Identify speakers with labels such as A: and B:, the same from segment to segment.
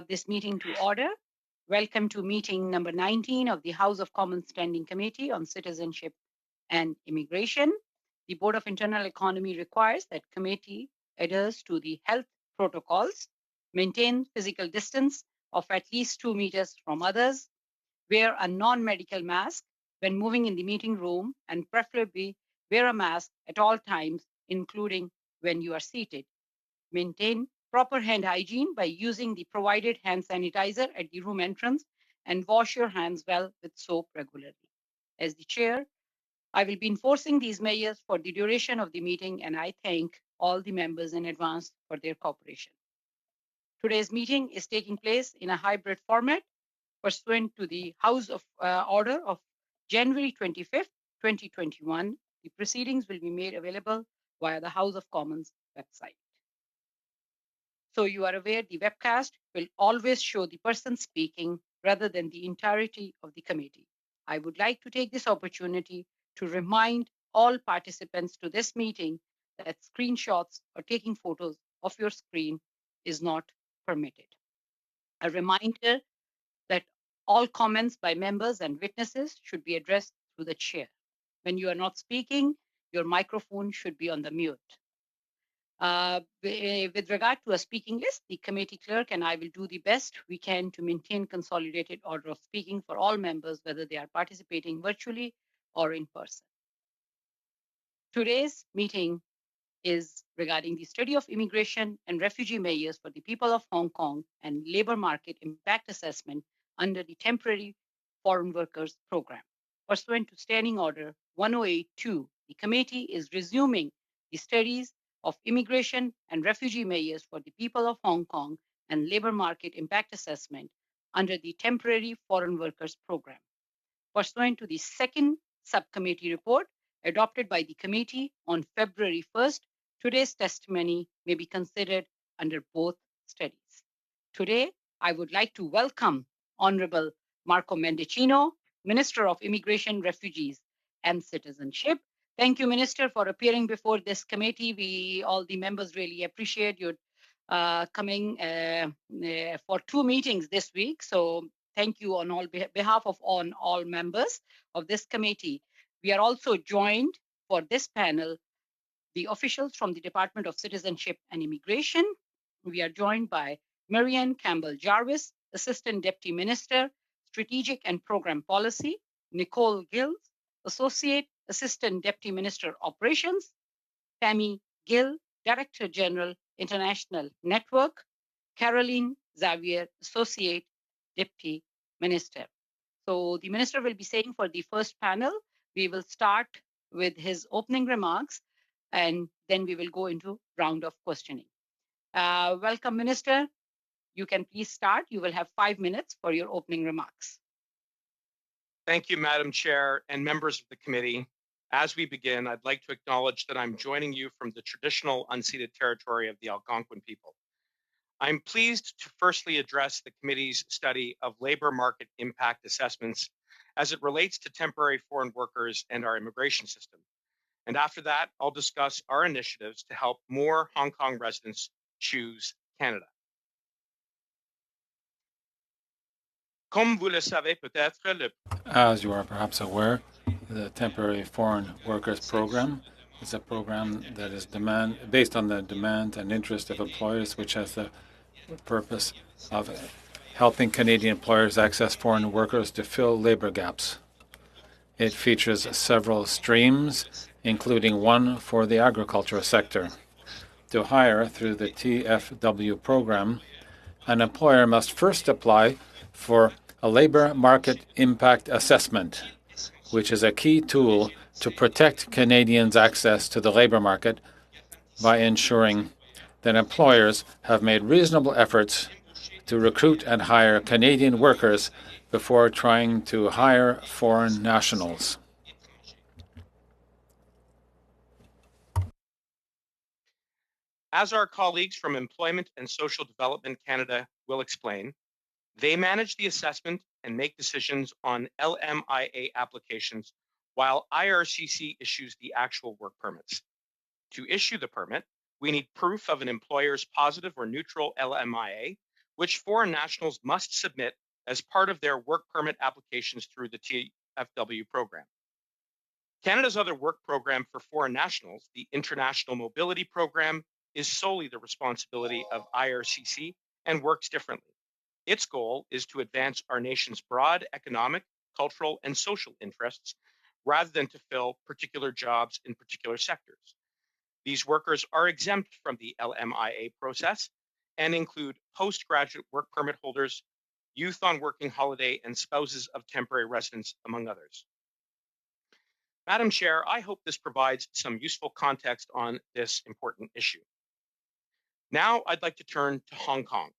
A: this meeting to order. Welcome to meeting number 19 of the House of Commons Standing Committee on Citizenship and Immigration. The Board of Internal Economy requires that committee adheres to the health protocols, maintain physical distance of at least 2 meters from others, wear a non-medical mask when moving in the meeting room, and preferably wear a mask at all times, including when you are seated. Maintain proper hand hygiene by using the provided hand sanitizer at the room entrance and wash your hands well with soap regularly. As the chair, I will be enforcing these measures for the duration of the meeting, and I thank all the members in advance for their cooperation. Today's meeting is taking place in a hybrid format pursuant to the House of Order of January 25th, 2021. The proceedings will be made available via the House of Commons website. So you are aware the webcast will always show the person speaking rather than the entirety of the committee. I would like to take this opportunity to remind all participants to this meeting that screenshots or taking photos of your screen is not permitted. A reminder that all comments by members and witnesses should be addressed through the chair. When you are not speaking, your microphone should be on the mute. With regard to a speaking list, the committee clerk and I will do the best we can to maintain consolidated order of speaking for all members, whether they are participating virtually or in person. Today's meeting is regarding the study of immigration and refugee measures for the people of Hong Kong and labor market impact assessment under the Temporary Foreign Workers Program. Pursuant to Standing Order 1082, the committee is resuming the studies of immigration and refugee measures for the people of Hong Kong and labor market impact assessment under the Temporary Foreign Workers Program. Pursuant to the second subcommittee report adopted by the committee on February 1st, today's testimony may be considered under both studies. Today, I would like to welcome Honorable Marco Mendicino, Minister of Immigration, Refugees, and Citizenship. Thank you, Minister, for appearing before this committee. All the members really appreciate your coming for 2 meetings this week. So thank you on behalf of all members of this committee. We are also joined for this panel the officials from the Department of Citizenship and Immigration. We are joined by Marianne Campbell-Jarvis, Assistant Deputy Minister, Strategic and Program Policy, Nicole Gills, Associate Assistant Deputy Minister, Operations, Tammy Gill, Director General, International Network, Caroline Xavier, Associate Deputy Minister. So the Minister will be saying for the first panel, we will start with his opening remarks, and then we will go into round of questioning. Welcome, Minister. You can please start. You will have 5 minutes for your opening remarks.
B: Thank you, Madam Chair and members of the committee. As we begin, I'd like to acknowledge that I'm joining you from the traditional unceded territory of the Algonquin people. I'm pleased to firstly address the committee's study of labor market impact assessments as it relates to temporary foreign workers and our immigration system. And after that, I'll discuss our initiatives to help more Hong Kong residents choose Canada.
C: As you are perhaps aware, the Temporary Foreign Workers Program is a program that is based on the demand and interest of employers, which has the purpose of helping Canadian employers access foreign workers to fill labor gaps. It features several streams, including one for the agricultural sector. To hire through the TFW program, an employer must first apply for a labor market impact assessment, which is a key tool to protect Canadians' access to the labor market by ensuring that employers have made reasonable efforts to recruit and hire Canadian workers before trying to hire foreign nationals.
B: As our colleagues from Employment and Social Development Canada will explain, they manage the assessment and make decisions on LMIA applications while IRCC issues the actual work permits. To issue the permit, we need proof of an employer's positive or neutral LMIA, which foreign nationals must submit as part of their work permit applications through the TFW program. Canada's other work program for foreign nationals, the International Mobility Program, is solely the responsibility of IRCC and works differently. Its goal is to advance our nation's broad economic, cultural, and social interests rather than to fill particular jobs in particular sectors. These workers are exempt from the LMIA process and include postgraduate work permit holders, youth on working holiday, and spouses of temporary residents, among others. Madam Chair, I hope this provides some useful context on this important issue. Now I'd like to turn to Hong Kong.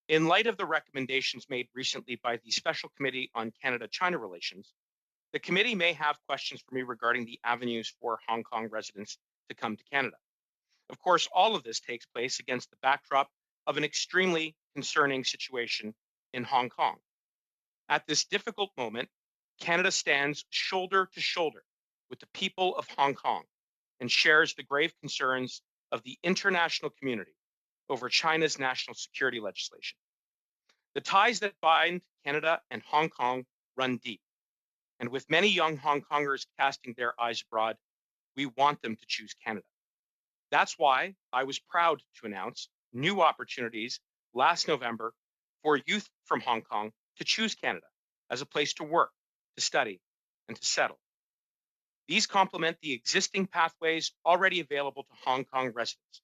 B: In light of the recommendations made recently by the Special Committee on Canada-China Relations, the committee may have questions for me regarding the avenues for Hong Kong residents to come to Canada. Of course, all of this takes place against the backdrop of an extremely concerning situation in Hong Kong. At this difficult moment, Canada stands shoulder to shoulder with the people of Hong Kong and shares the grave concerns of the international community over China's national security legislation. The ties that bind Canada and Hong Kong run deep, and with many young Hong Kongers casting their eyes abroad, we want them to choose Canada. That's why I was proud to announce new opportunities last November for youth from Hong Kong to choose Canada as a place to work, to study, and to settle. These complement the existing pathways already available to Hong Kong residents,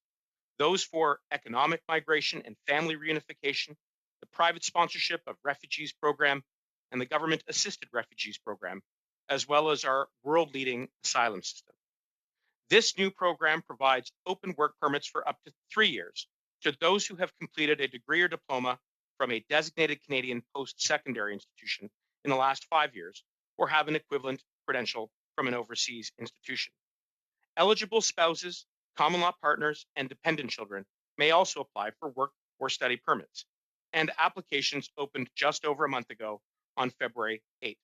B: those for economic migration and family reunification, the private sponsorship of refugees program, and the government-assisted refugees program, as well as our world-leading asylum system. This new program provides open work permits for up to 3 years to those who have completed a degree or diploma from a designated Canadian post-secondary institution in the last 5 years, or have an equivalent credential from an overseas institution. Eligible spouses, common law partners, and dependent children may also apply for work or study permits, and applications opened just over a month ago on February 8th.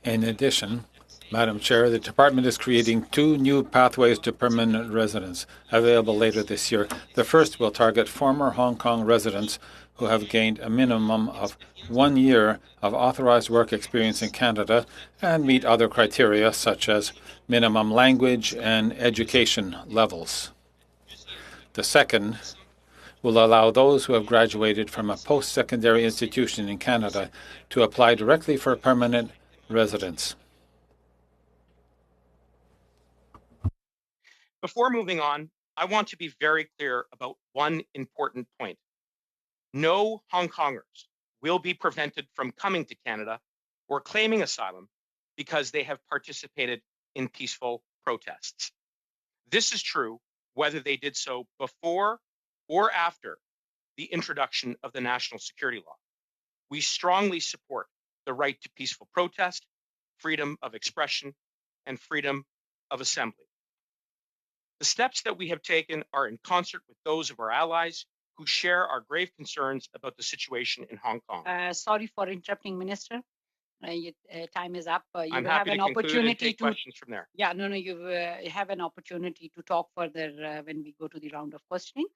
C: In addition, Madam Chair, the Department is creating 2 new pathways to permanent residence available later this year. The first will target former Hong Kong residents who have gained a minimum of 1 year of authorized work experience in Canada and meet other criteria such as minimum language and education levels. The second will allow those who have graduated from a post-secondary institution in Canada to apply directly for permanent residence.
B: Before moving on, I want to be very clear about one important point. No Hong Kongers will be prevented from coming to Canada or claiming asylum because they have participated in peaceful protests. This is true whether they did so before or after the introduction of the national security law. We strongly support the right to peaceful protest, freedom of expression, and freedom of assembly. The steps that we have taken are in concert with those of our allies who share our grave concerns about the situation in Hong Kong.
A: Sorry for interrupting, Minister. Time is up. You
B: I'm
A: have
B: happy
A: an
B: to conclude
A: opportunity
B: and take questions from there.
A: Yeah, no, you have an opportunity to talk further when we go to the round of questioning.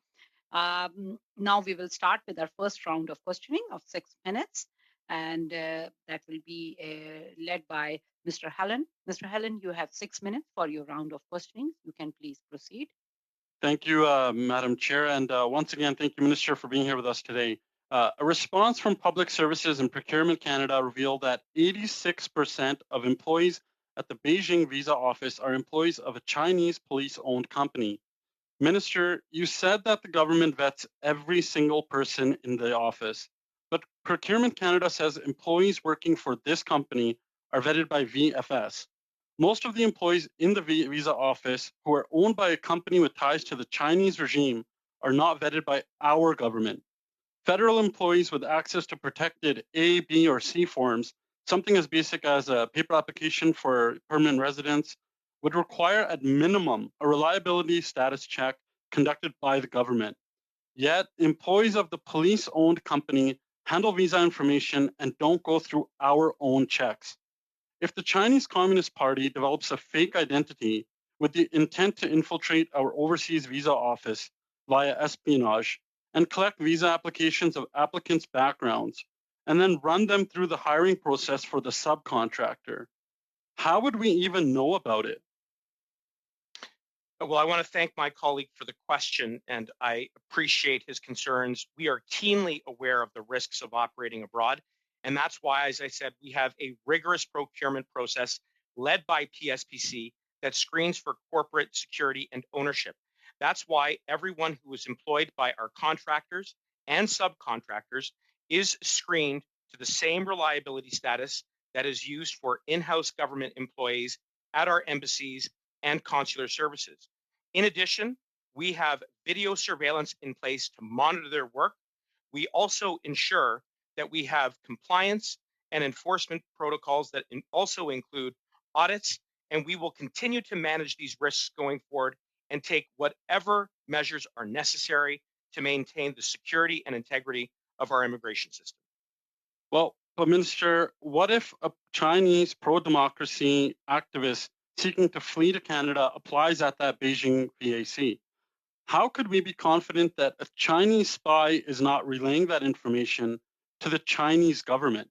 A: Now we will start with our first round of questioning of 6 minutes, and that will be led by Mr. Helen. Mr. Helen, you have 6 minutes for your round of questioning. You can please proceed.
D: Thank you, Madam Chair, and once again, thank you, Minister, for being here with us today. A response from Public Services and Procurement Canada revealed that 86% of employees at the Beijing visa office are employees of a Chinese police-owned company. Minister, you said that the government vets every single person in the office, but Procurement Canada says employees working for this company are vetted by VFS. Most of the employees in the visa office who are owned by a company with ties to the Chinese regime are not vetted by our government. Federal employees with access to protected A, B, or C forms, something as basic as a paper application for permanent residence, would require at minimum a reliability status check conducted by the government. Yet, employees of the police-owned company handle visa information and don't go through our own checks. If the Chinese Communist Party develops a fake identity, with the intent to infiltrate our overseas visa office via espionage and collect visa applications of applicants' backgrounds, and then run them through the hiring process for the subcontractor. How would we even know about it?
B: Well, I want to thank my colleague for the question, and I appreciate his concerns. We are keenly aware of the risks of operating abroad, and that's why, as I said, we have a rigorous procurement process led by PSPC that screens for corporate security and ownership. That's why everyone who is employed by our contractors and subcontractors is screened to the same reliability status that is used for in-house government employees at our embassies and consular services. In addition, we have video surveillance in place to monitor their work. We also ensure that we have compliance and enforcement protocols that also include audits, and we will continue to manage these risks going forward and take whatever measures are necessary to maintain the security and integrity of our immigration system.
D: Well, but Minister, what if a Chinese pro-democracy activist seeking to flee to Canada applies at that Beijing VAC? How could we be confident that a Chinese spy is not relaying that information to the Chinese government?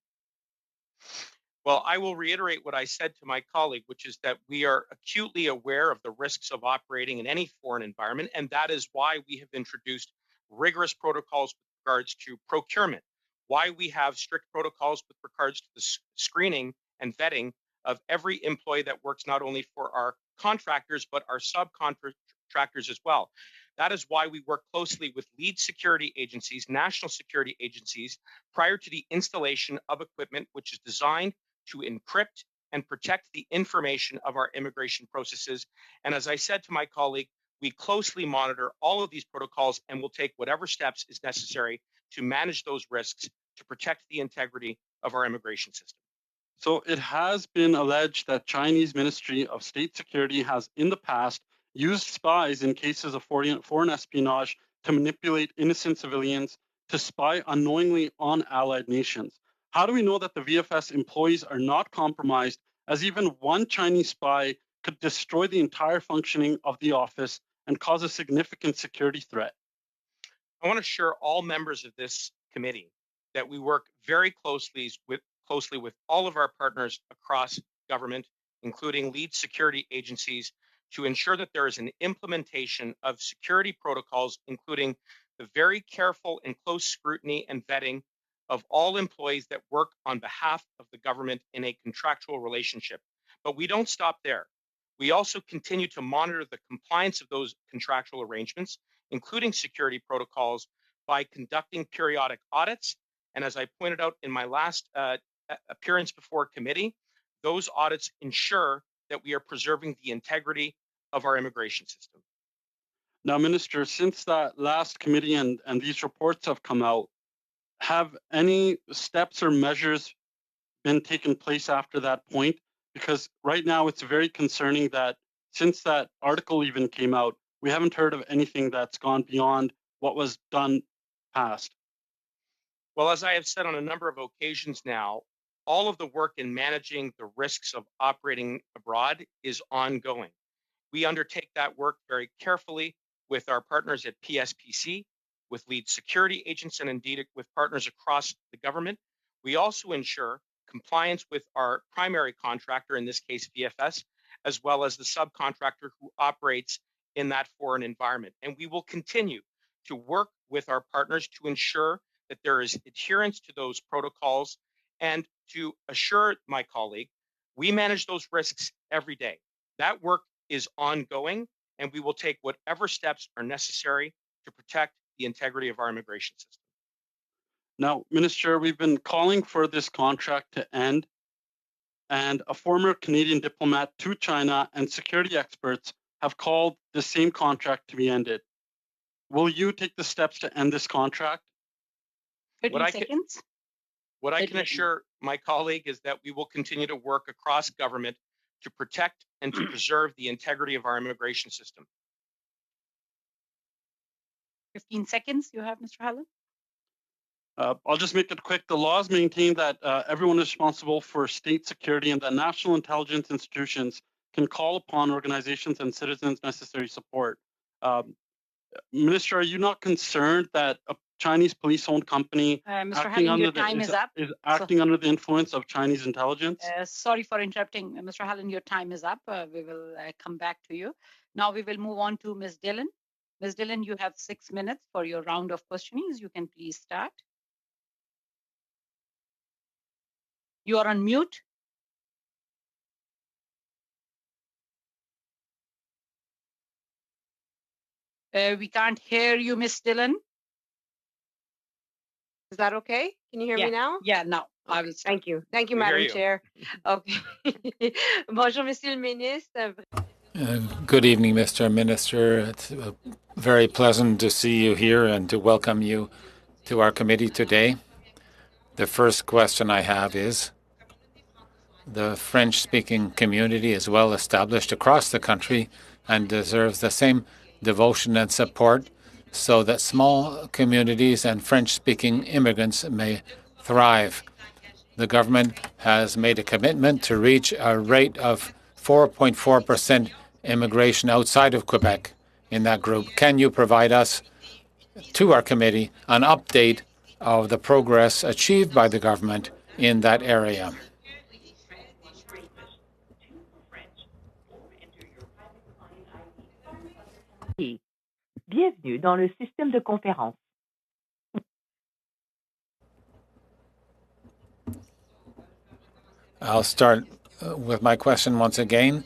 B: Well, I will reiterate what I said to my colleague, which is that we are acutely aware of the risks of operating in any foreign environment, and that is why we have introduced rigorous protocols with regards to procurement, why we have strict protocols with regards to the screening and vetting of every employee that works not only for our contractors, but our subcontractors as well. That is why we work closely with lead security agencies, national security agencies, prior to the installation of equipment which is designed to encrypt and protect the information of our immigration processes. And as I said to my colleague, we closely monitor all of these protocols and will take whatever steps is necessary to manage those risks to protect the integrity of our immigration system.
D: So it has been alleged that Chinese Ministry of State Security has in the past used spies in cases of foreign espionage to manipulate innocent civilians to spy unknowingly on allied nations. How do we know that the VFS employees are not compromised, as even one Chinese spy could destroy the entire functioning of the office and cause a significant security threat?
B: I want to assure all members of this committee that we work very closely with all of our partners across government, including lead security agencies, to ensure that there is an implementation of security protocols, including the very careful and close scrutiny and vetting of all employees that work on behalf of the government in a contractual relationship. But we don't stop there. We also continue to monitor the compliance of those contractual arrangements, including security protocols, by conducting periodic audits. And as I pointed out in my last appearance before committee, those audits ensure that we are preserving the integrity of our immigration system.
D: Now, Minister, since that last committee and these reports have come out, have any steps or measures been taken place after that point? Because right now it's very concerning that since that article even came out, we haven't heard of anything that's gone beyond what was done past.
B: Well, as I have said on a number of occasions now, all of the work in managing the risks of operating abroad is ongoing. We undertake that work very carefully with our partners at PSPC, with lead security agents, and indeed with partners across the government. We also ensure compliance with our primary contractor, in this case VFS, as well as the subcontractor who operates in that foreign environment. And we will continue to work with our partners to ensure that there is adherence to those protocols and to assure my colleague, we manage those risks every day. That work is ongoing, and we will take whatever steps are necessary to protect the integrity of our immigration system.
D: Now, Minister, we've been calling for this contract to end, and a former Canadian diplomat to China and security experts have called the same contract to be ended. Will you take the steps to end this contract?
A: 30 seconds.
B: What I can assure my colleague is that we will continue to work across government to protect and to preserve the integrity of our immigration system.
A: 15 seconds you have, Mr. Hallen.
D: I'll just make it quick. The laws maintain that everyone is responsible for state security and that national intelligence institutions can call upon organizations and citizens necessary support. Minister, are you not concerned that a Chinese police-owned company
A: Mr.
D: acting
A: Hallen,
D: under
A: your time is up.
D: acting under the influence of Chinese intelligence?
A: Sorry for interrupting, Mr. Hallen, your time is up. We will come back to you. Now we will move on to Ms. Dillon. Ms. Dillon, you have 6 minutes for your round of questionings. You can please start. You are on mute. We can't hear you, Ms. Dillon.
E: Is that okay? Can you hear me now?
A: Yeah, now I will start.
E: Thank you. Thank you,
B: We hear
E: Madam
B: you.
E: Chair. Okay. Bonjour, Monsieur le Ministre.
C: Good evening, Mr. Minister. It's very pleasant to see you here and to welcome you to our committee today. The first question I have is, the French-speaking community is well established across the country and deserves the same devotion and support so that small communities and French-speaking immigrants may thrive. The government has made a commitment to reach a rate of 4.4% immigration outside of Quebec in that group. Can you provide us, to our committee, an update of the progress achieved by the government in that area?
F: Bienvenue dans le système de conférence.
C: I'll start with my question once again.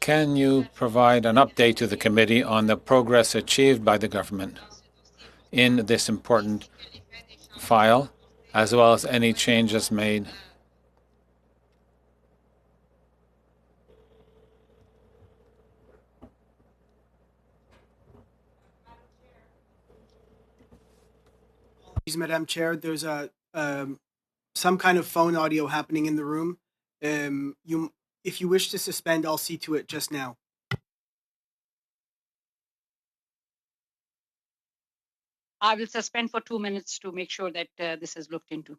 C: Can you provide an update to the committee on the progress achieved by the government in this important file, as well as any changes made?
G: Madam Chair, there's some kind of phone audio happening in the room. If you wish to suspend, I'll see to it just now.
A: I will suspend for 2 minutes to make sure that this is looked into.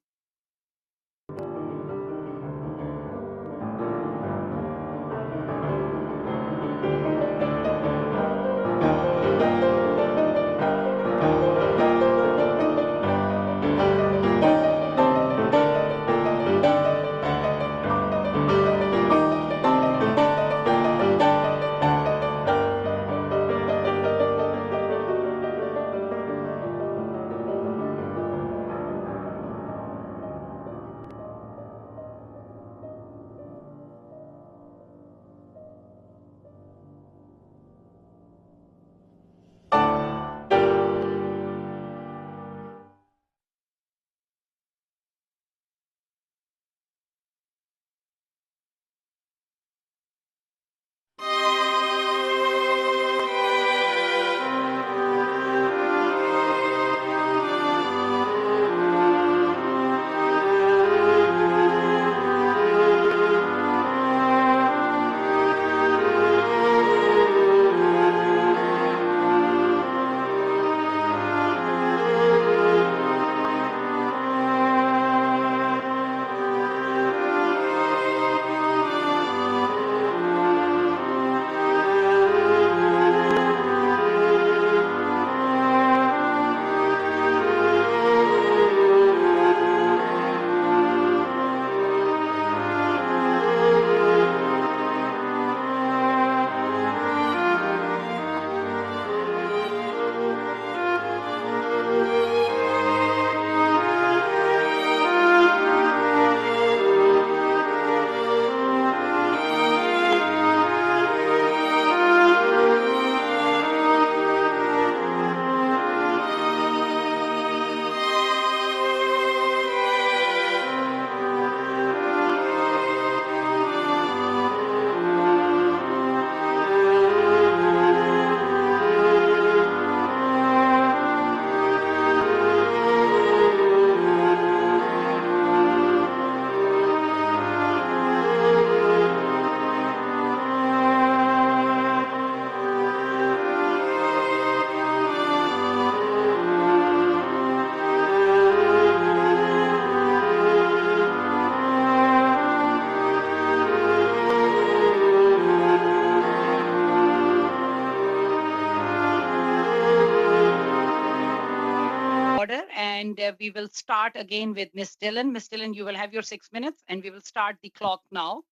A: And we will start again with Ms. Dillon. Ms. Dillon, you will have your 6 minutes, and we will start the clock now.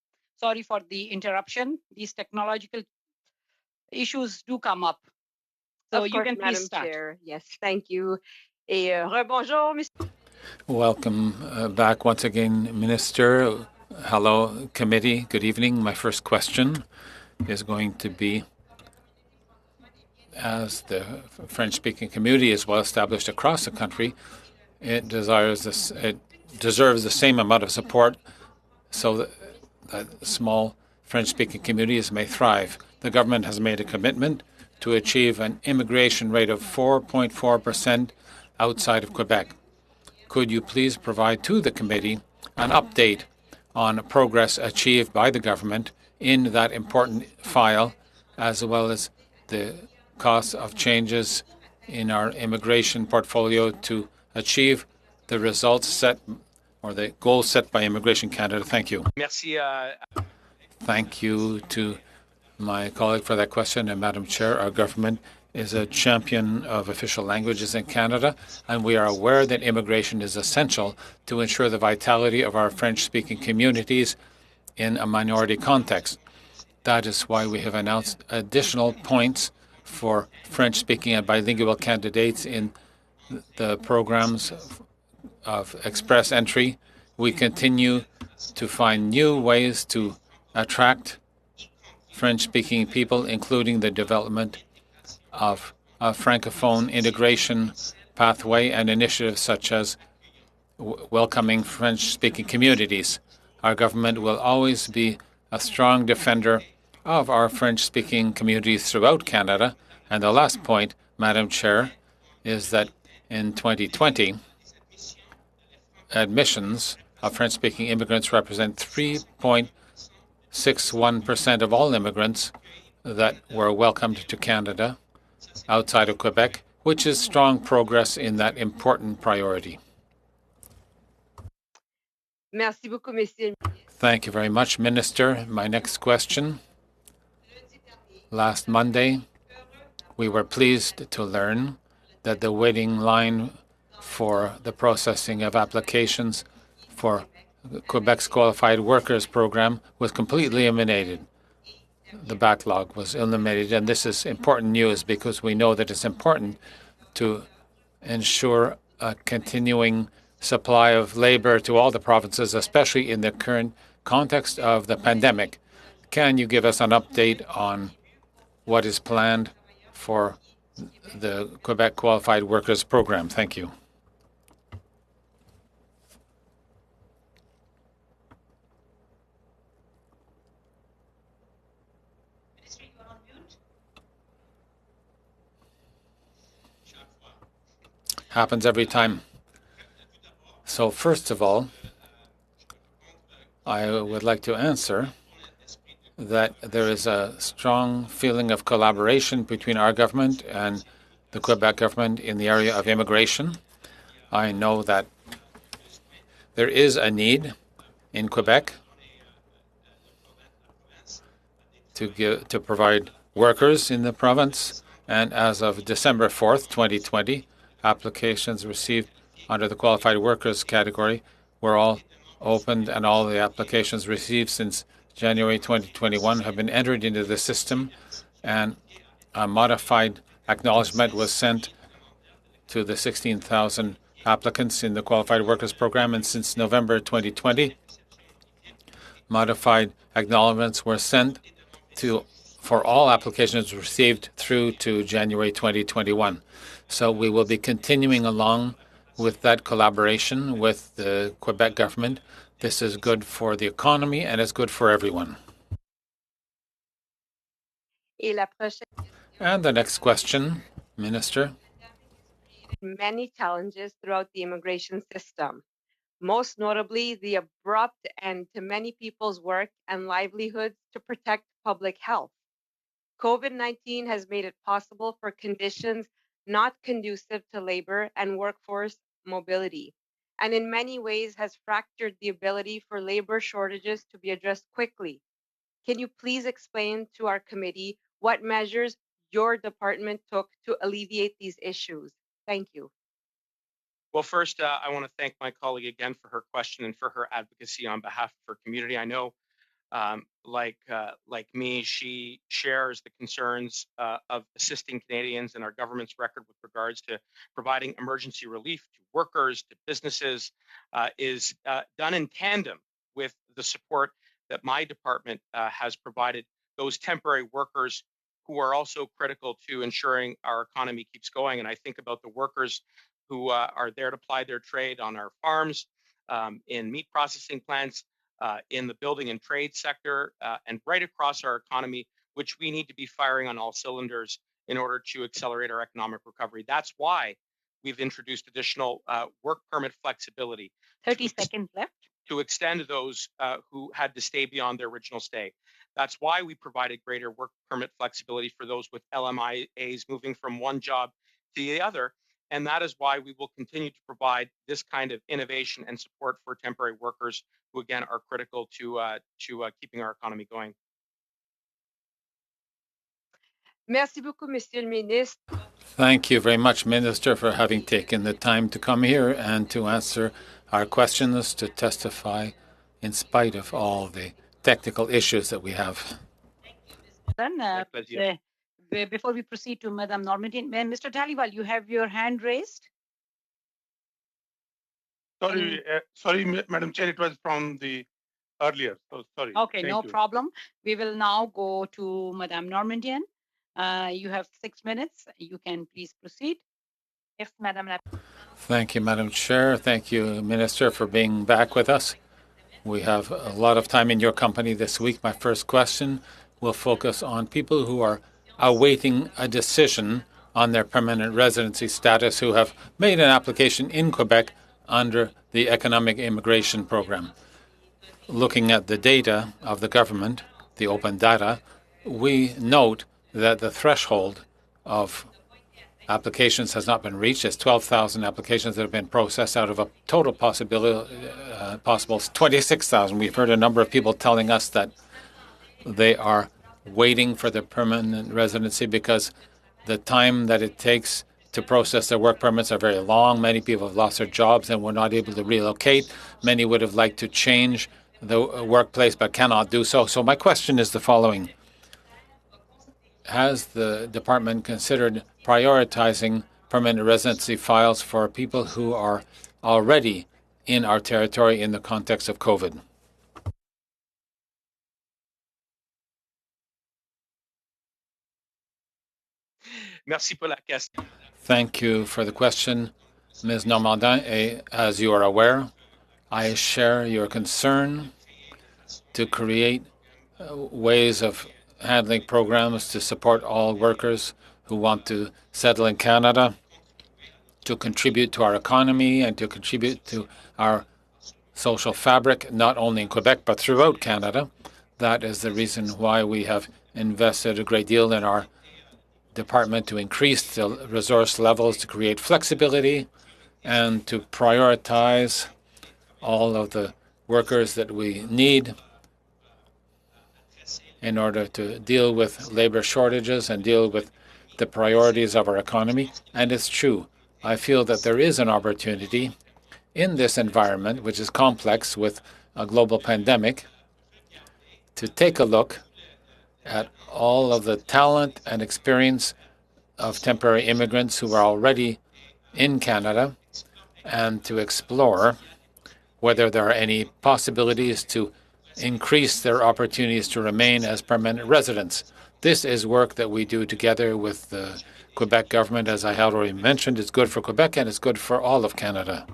A: Sorry for the interruption. These technological issues do come up. So
E: of
A: you
E: course,
A: can please
E: Madam
A: start.
E: Chair. Yes, thank you. Et rebonjour, Mr.
C: Welcome back once again, Minister. Hello, committee. Good evening. My first question is going to be, as the French-speaking community is well established across the country, it deserves the same amount of support so that small French-speaking communities may thrive. The government has made a commitment to achieve an immigration rate of 4.4% outside of Quebec. Could you please provide to the committee an update on progress achieved by the government in that important file, as well as the cost of changes in our immigration portfolio to achieve the results set or the goals set by Immigration Canada? Thank you.
B: Merci.
C: Thank you to my colleague for that question. And Madam Chair, our government is a champion of official languages in Canada, and we are aware that immigration is essential to ensure the vitality of our French-speaking communities in a minority context. That is why we have announced additional points for French-speaking and bilingual candidates in the programs of express entry. We continue to find new ways to attract French-speaking people, including the development of a Francophone integration pathway and initiatives such as welcoming French-speaking communities. Our government will always be a strong defender of our French-speaking communities throughout Canada. And the last point, Madam Chair, is that in 2020, admissions of French-speaking immigrants represent 3.61% of all immigrants that were welcomed to Canada outside of Quebec, which is strong progress in that important priority.
E: Merci beaucoup, Monsieur.
C: Thank you very much, Minister. My next question. Last Monday, we were pleased to learn that the waiting line for the processing of applications for Quebec's Qualified Workers Program was completely eliminated. The backlog was eliminated, and this is important news because we know that it's important to ensure a continuing supply of labor to all the provinces, especially in the current context of the pandemic. Can you give us an update on what is planned for the Quebec Qualified Workers Program? Thank you. Happens every time. So first of all, I would like to answer that there is a strong feeling of collaboration between our government and the Quebec government in the area of immigration. I know that there is a need in Quebec to provide workers in the province, and as of December 4th, 2020, applications received under the qualified workers category were all opened, and all the applications received since January 2021 have been entered into the system, and a modified acknowledgement was sent to the 16,000 applicants in the qualified workers program. And since November 2020, modified acknowledgements were sent for all applications received through to January 2021. So we will be continuing along with that collaboration with the Quebec government. This is good for the economy and it's good for everyone. And the next question, Minister.
E: Many challenges throughout the immigration system, most notably the abrupt end to many people's work and livelihoods to protect public health. COVID-19 has made it possible for conditions not conducive to labor and workforce mobility, and in many ways has fractured the ability for labor shortages to be addressed quickly. Can you please explain to our committee what measures your department took to alleviate these issues? Thank you.
B: Well, first, I want to thank my colleague again for her question and for her advocacy on behalf of her community. I know, like me, she shares the concerns of assisting Canadians and our government's record with regards to providing emergency relief to workers, to businesses, is done in tandem with the support that my department has provided those temporary workers who are also critical to ensuring our economy keeps going. And I think about the workers who are there to ply their trade on our farms, in meat processing plants, in the building and trade sector, and right across our economy, which we need to be firing on all cylinders in order to accelerate our economic recovery. That's why we've introduced additional work permit flexibility.
A: 30 seconds left.
B: To extend those who had to stay beyond their original stay. That's why we provided greater work permit flexibility for those with LMIAs moving from one job to the other. And that is why we will continue to provide this kind of innovation and support for temporary workers who, again, are critical to keeping our economy going.
E: Merci beaucoup, Monsieur le Ministre.
C: Thank you very much, Minister, for having taken the time to come here and to answer our questions, to testify in spite of all the technical issues that we have.
A: Before we proceed to Madame Normandy, Mr. Dhaliwal, you have your hand raised.
H: Sorry, Madam Chair, it was from the earlier. So sorry.
A: Okay, no problem. We will now go to Madame Normandian. You have 6 minutes. You can please proceed. If Madame la
C: Thank you, Madam Chair. Thank you, Minister, for being back with us. We have a lot of time in your company this week. My first question will focus on people who are awaiting a decision on their permanent residency status who have made an application in Quebec under the economic immigration program. Looking at the data of the government, the open data, we note that the threshold of applications has not been reached. It's 12,000 applications that have been processed out of a total possible 26,000. We've heard a number of people telling us that they are waiting for their permanent residency because the time that it takes to process their work permits are very long. Many people have lost their jobs and were not able to relocate. Many would have liked to change the workplace but cannot do so. So my question is the following. Has the department considered prioritizing permanent residency files for people who are already in our territory in the context of COVID?
B: Merci pour la question.
C: Thank you for the question, Ms. Normandin. As you are aware, I share your concern to create ways of handling programs to support all workers who want to settle in Canada, to contribute to our economy and to contribute to our social fabric, not only in Quebec but throughout Canada. That is the reason why we have invested a great deal in our department to increase the resource levels, to create flexibility, and to prioritize all of the workers that we need in order to deal with labor shortages and deal with the priorities of our economy. And it's true. I feel that there is an opportunity in this environment, which is complex with a global pandemic, to take a look at all of the talent and experience of temporary immigrants who are already in Canada and to explore whether there are any possibilities to increase their opportunities to remain as permanent residents. This is work that we do together with the Quebec government. As I had already mentioned, it's good for Quebec and it's good for all of Canada.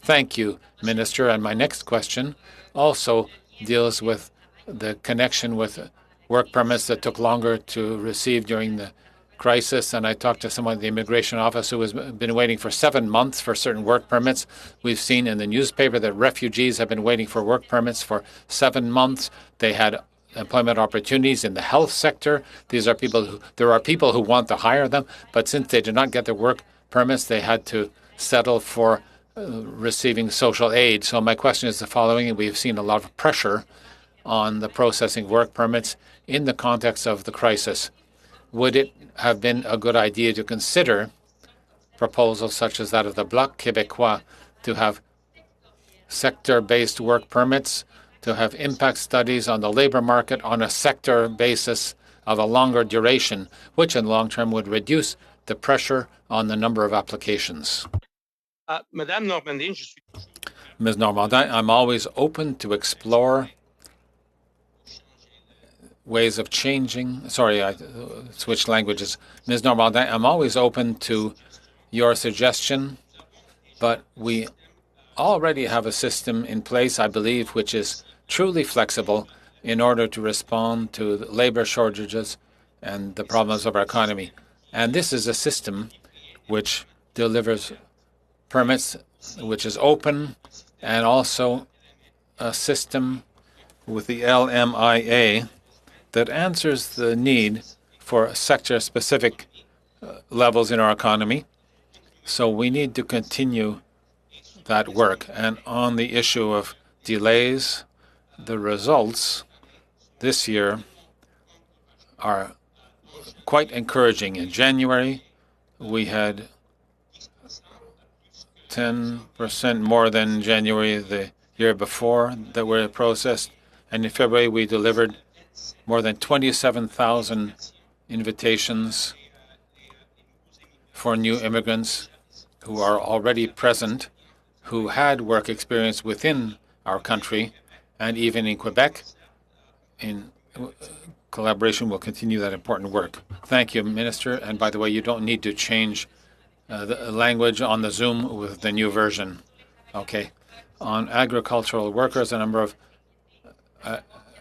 C: Thank you, Minister. And my next question also deals with the connection with work permits that took longer to receive during the crisis. And I talked to someone at the immigration office who has been waiting for 7 months for certain work permits. We've seen in the newspaper that refugees have been waiting for work permits for 7 months. They had employment opportunities in the health sector. There are people who want to hire them, but since they did not get their work permits, they had to settle for receiving social aid. So my question is the following. We've seen a lot of pressure on the processing work permits in the context of the crisis. Would it have been a good idea to consider proposals such as that of the Bloc Québécois to have sector-based work permits, to have impact studies on the labor market on a sector basis of a longer duration, which in long term would reduce the pressure on the number of applications.
B: Madame Normandin,
C: Ms. Normandin, I'm always open to explore ways of changing. Sorry, I switched languages. Ms. Normandin, I'm always open to your suggestion, but we already have a system in place, I believe, which is truly flexible in order to respond to the labor shortages and the problems of our economy. And this is a system which delivers permits, which is open, and also a system with the LMIA that answers the need for sector-specific levels in our economy. So we need to continue that work. And on the issue of delays, the results this year are quite encouraging. In January, we had 10% more than January the year before that were processed. And in February, we delivered more than 27,000 invitations for new immigrants who are already present, who had work experience within our country, and even in Quebec. In collaboration, we'll continue that important work. Thank you, Minister. And by the way, you don't need to change the language on the Zoom with the new version. Okay. On agricultural workers, a number of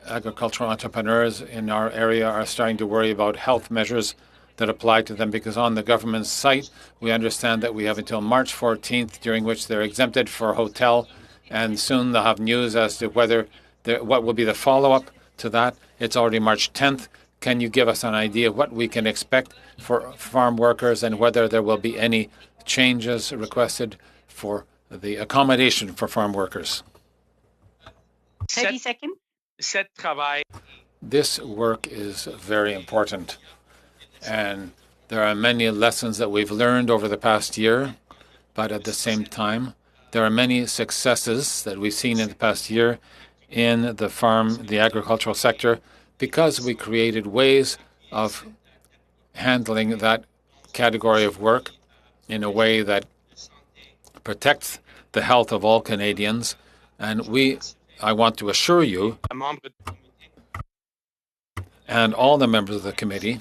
C: agricultural entrepreneurs in our area are starting to worry about health measures that apply to them, because on the government's site, we understand that we have until March 14th, during which they're exempted for hotel, and soon they'll have news as to whether what will be the follow-up to that. It's already March 10th. Can you give us an idea of what we can expect for farm workers and whether there will be any changes requested for the accommodation for farm workers?
A: 30 seconds.
C: This work is very important, and there are many lessons that we've learned over the past year, but at the same time, there are many successes that we've seen in the past year in the agricultural sector, because we created ways of handling that category of work in a way that protects the health of all Canadians. And I want to assure you and all the members of the committee.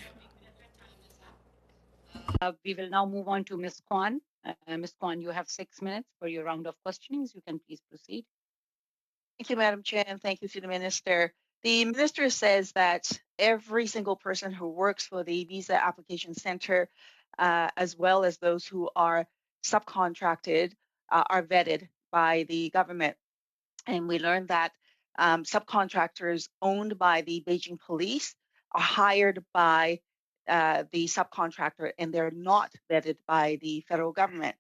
A: We will now move on to Ms. Kwan. Ms. Kwan, you have 6 minutes for your round of questionings. You can please proceed.
I: Thank you, Madam Chair, and thank you to the Minister. The Minister says that every single person who works for the Visa Application Center, as well as those who are subcontracted, are vetted by the government. And we learned that subcontractors owned by the Beijing police are hired by the subcontractor, and they're not vetted by the federal government.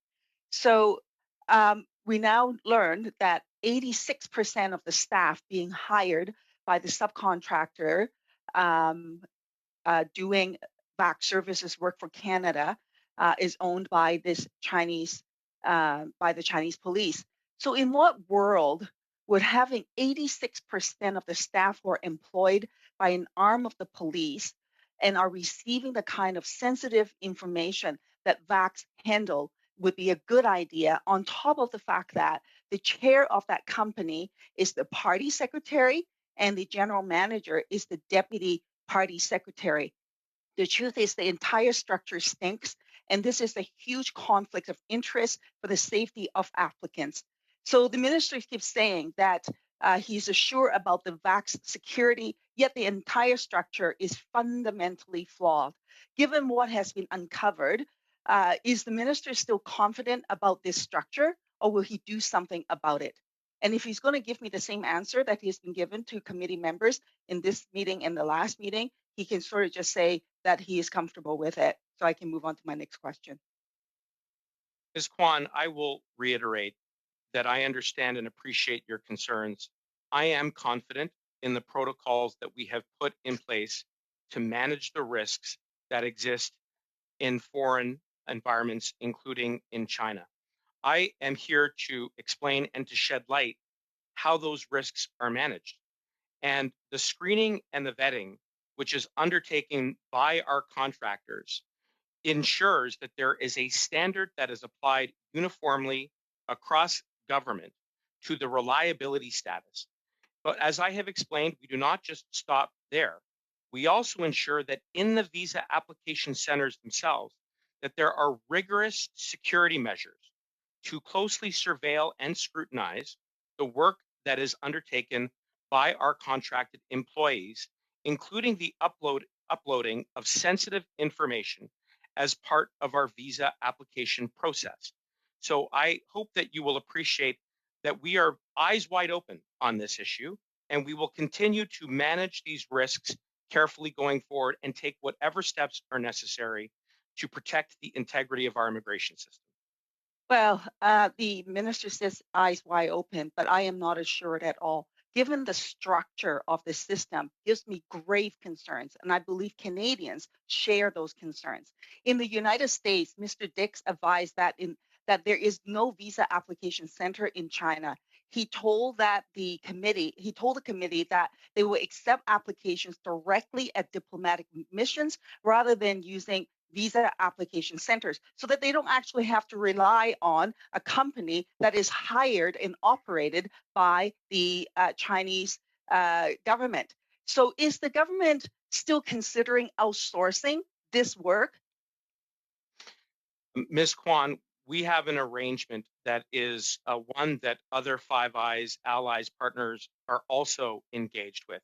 I: So we now learned that 86% of the staff being hired by the subcontractor doing back services work for Canada is owned by this Chinese, by the Chinese police. So in what world would having 86% of the staff who are employed by an arm of the police and are receiving the kind of sensitive information that VAX handle would be a good idea, on top of the fact that the chair of that company is the party secretary and the general manager is the deputy party secretary? The truth is the entire structure stinks, and this is a huge conflict of interest for the safety of applicants. So the minister keeps saying that he's assured about the VAX security, yet the entire structure is fundamentally flawed. Given what has been uncovered, is the minister still confident about this structure, or will he do something about it? And if he's going to give me the same answer that he's been given to committee members in this meeting and the last meeting, he can sort of just say that he is comfortable with it. So I can move on to my next question.
B: Ms. Kwan, I will reiterate that I understand and appreciate your concerns. I am confident in the protocols that we have put in place to manage the risks that exist in foreign environments, including in China. I am here to explain and to shed light how those risks are managed. And the screening and the vetting, which is undertaken by our contractors, ensures that there is a standard that is applied uniformly across government to the reliability status. But as I have explained, we do not just stop there. We also ensure that in the visa application centers themselves, that there are rigorous security measures to closely surveil and scrutinize the work that is undertaken by our contracted employees, including the uploading of sensitive information as part of our visa application process. So I hope that you will appreciate that we are eyes wide open on this issue, and we will continue to manage these risks carefully going forward and take whatever steps are necessary to protect the integrity of our immigration system.
I: Well, the minister says eyes wide open, but I am not assured at all. Given the structure of the system, gives me grave concerns, and I believe Canadians share those concerns. In the United States, Mr. Dix advised that there is no visa application center in China. He told the committee that they will accept applications directly at diplomatic missions rather than using visa application centers, so that they don't actually have to rely on a company that is hired and operated by the Chinese government. So is the government still considering outsourcing this work?
B: Ms. Kwan, we have an arrangement that is one that other Five Eyes allies partners are also engaged with.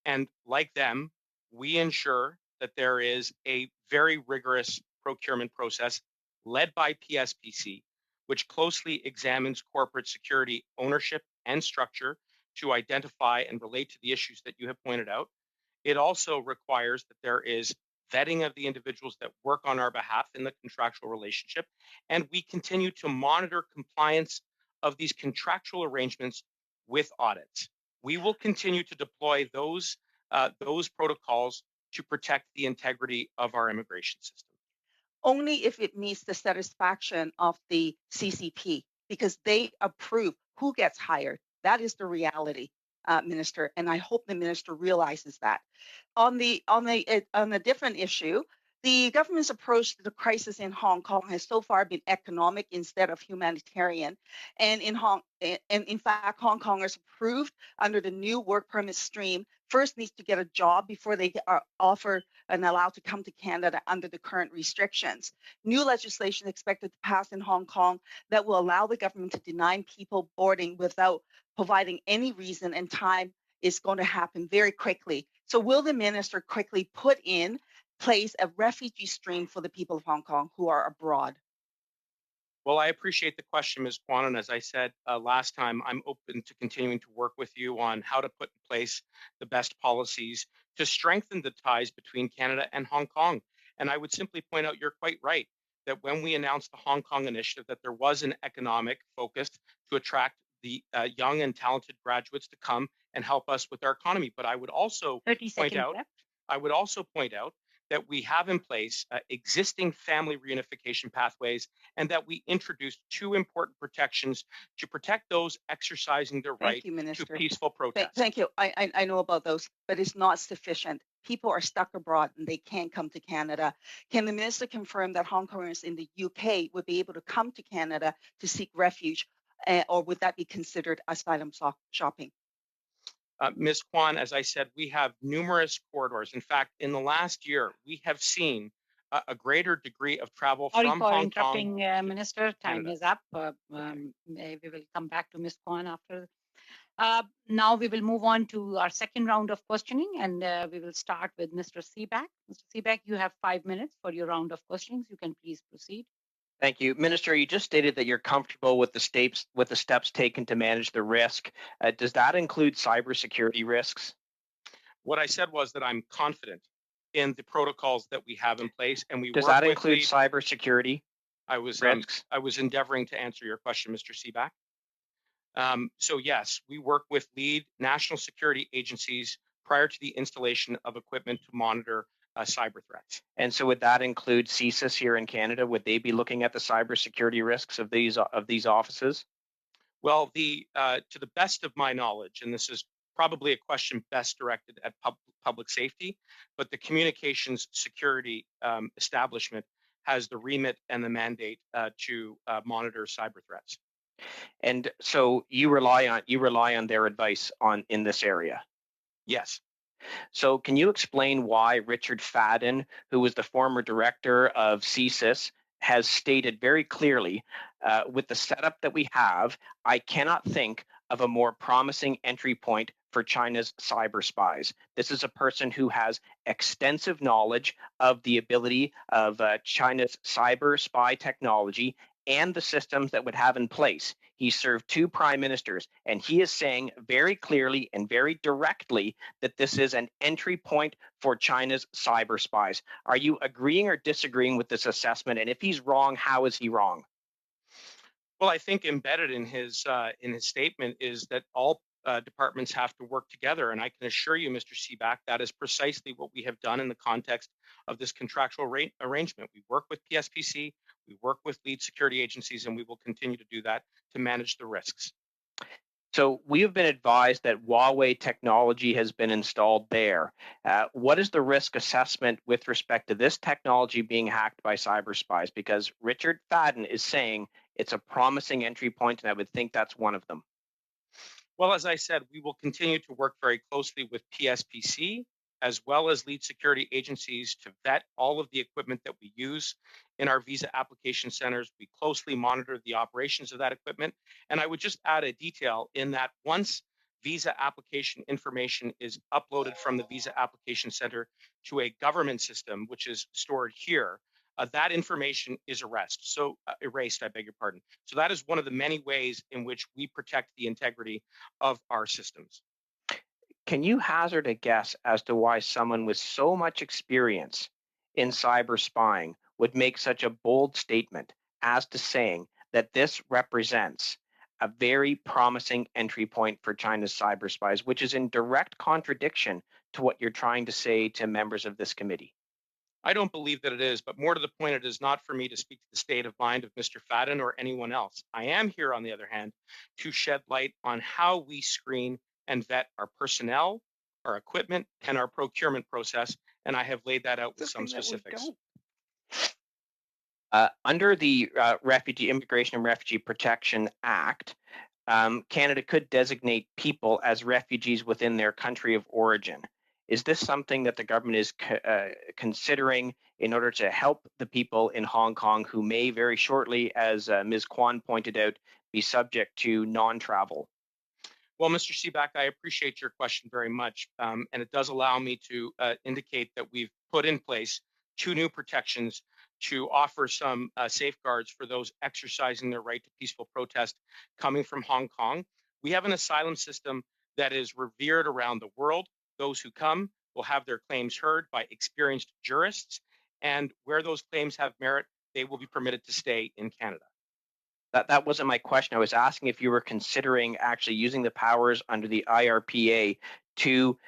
B: And like them, we ensure that there is a very rigorous procurement process led by PSPC, which closely examines corporate security ownership and structure to identify and relate to the issues that you have pointed out. It also requires that there is vetting of the individuals that work on our behalf in the contractual relationship, and we continue to monitor compliance of these contractual arrangements with audits. We will continue to deploy those protocols to protect the integrity of our immigration system.
I: Only if it meets the satisfaction of the CCP, because they approve who gets hired. That is the reality, Minister, and I hope the minister realizes that. On a different issue, the government's approach to the crisis in Hong Kong has so far been economic instead of humanitarian. And in fact, Hong Kongers approved under the new work permit stream first needs to get a job before they are offered and allowed to come to Canada under the current restrictions. New legislation expected to pass in Hong Kong that will allow the government to deny people boarding without providing any reason, and time is going to happen very quickly. So will the minister quickly put in place a refugee stream for the people of Hong Kong who are abroad?
B: Well, I appreciate the question, Ms. Kwan, and as I said last time, I'm open to continuing to work with you on how to put in place the best policies to strengthen the ties between Canada and Hong Kong. And I would simply point out, you're quite right, that when we announced the Hong Kong initiative, that there was an economic focus to attract the young and talented graduates to come and help us with our economy. But I would also point out, that we have in place existing family reunification pathways, and that we introduced two important protections to protect those exercising their right to peaceful protest.
I: Thank you. I know about those, but it's not sufficient. People are stuck abroad and they can't come to Canada. Can the minister confirm that Hong Kongers in the UK would be able to come to Canada to seek refuge, or would that be considered asylum shopping?
B: Ms. Kwan, as I said, we have numerous corridors. In fact, in the last year, we have seen a greater degree of travel from Hong Kong.
A: Sorry for interrupting, Minister. Time is up. We will come back to Ms. Kwan after. Now we will move on to our second round of questioning, and we will start with Mr. Seaback. Mr. Seaback, you have 5 minutes for your round of questionings. You can please proceed.
J: Thank you. Minister, you just stated that you're comfortable with the steps taken to manage the risk. Does that include cybersecurity risks?
B: What I said was that I'm confident in the protocols that we have in place, and we
J: Does that include cybersecurity risks?
B: I was endeavoring to answer your question, Mr. Seaback. So yes, we work with lead national security agencies prior to the installation of equipment to monitor cyber threats.
J: And so would that include CSIS here in Canada? Would they be looking at the cybersecurity risks of these offices?
B: Well, to the best of my knowledge, and this is probably a question best directed at public safety, but the communications security establishment has the remit and the mandate to monitor cyber threats.
J: And so you rely on their advice in this area?
B: Yes.
J: So can you explain why Richard Fadden, who was the former director of CSIS, has stated very clearly, with the setup that we have, I cannot think of a more promising entry point for China's cyber spies. This is a person who has extensive knowledge of the ability of China's cyber spy technology and the systems that would have in place. He served 2 prime ministers, and he is saying very clearly and very directly that this is an entry point for China's cyber spies. Are you agreeing or disagreeing with this assessment? And if he's wrong, how is he wrong?
B: Well, I think embedded in his statement is that all departments have to work together, and I can assure you, Mr. Seaback, that is precisely what we have done in the context of this contractual arrangement. We work with PSPC, we work with lead security agencies, and we will continue to do that to manage the risks.
J: So we have been advised that Huawei technology has been installed there. What is the risk assessment with respect to this technology being hacked by cyber spies? Because Richard Fadden is saying it's a promising entry point, and I would think that's one of them.
B: Well, as I said, we will continue to work very closely with PSPC as well as lead security agencies to vet all of the equipment that we use in our visa application centers. We closely monitor the operations of that equipment. And I would just add a detail in that once visa application information is uploaded from the visa application center to a government system, which is stored here, that information is erased. So erased, I beg your pardon. So that is one of the many ways in which we protect the integrity of our systems.
J: Can you hazard a guess as to why someone with so much experience in cyber spying would make such a bold statement as to saying that this represents a very promising entry point for China's cyber spies, which is in direct contradiction to what you're trying to say to members of this committee?
B: I don't believe that it is, but more to the point, it is not for me to speak to the state of mind of Mr. Fadden or anyone else. I am here, on the other hand, to shed light on how we screen and vet our personnel, our equipment, and our procurement process, and I have laid that out with some specifics.
J: Under the Immigration and Refugee Protection Act, Canada could designate people as refugees within their country of origin. Is this something that the government is considering in order to help the people in Hong Kong who may very shortly, as Ms. Kwan pointed out, be subject to non-travel?
B: Well, Mr. Seaback, I appreciate your question very much, and it does allow me to indicate that we've put in place 2 new protections to offer some safeguards for those exercising their right to peaceful protest coming from Hong Kong. We have an asylum system that is revered around the world. Those who come will have their claims heard by experienced jurists, and where those claims have merit, they will be permitted to stay in Canada.
J: That wasn't my question. I was asking if you were considering actually using the powers under the IRPA to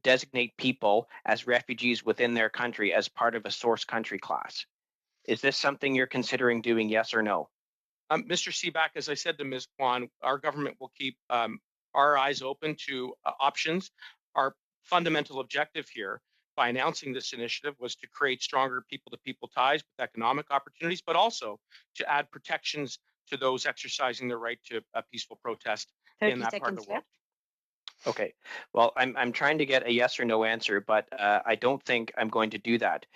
J: designate people as refugees within their country as part of a source country class. Is this something you're considering doing, yes or no?
B: Mr. Seaback, as I said to Ms. Kwan, our government will keep our eyes open to options. Our fundamental objective here by announcing this initiative was to create stronger people-to-people ties with economic opportunities, but also to add protections to those exercising their right to a peaceful protest in that part of the world.
J: Okay, well, I'm trying to get a yes or no answer, but I don't think I'm going to do that.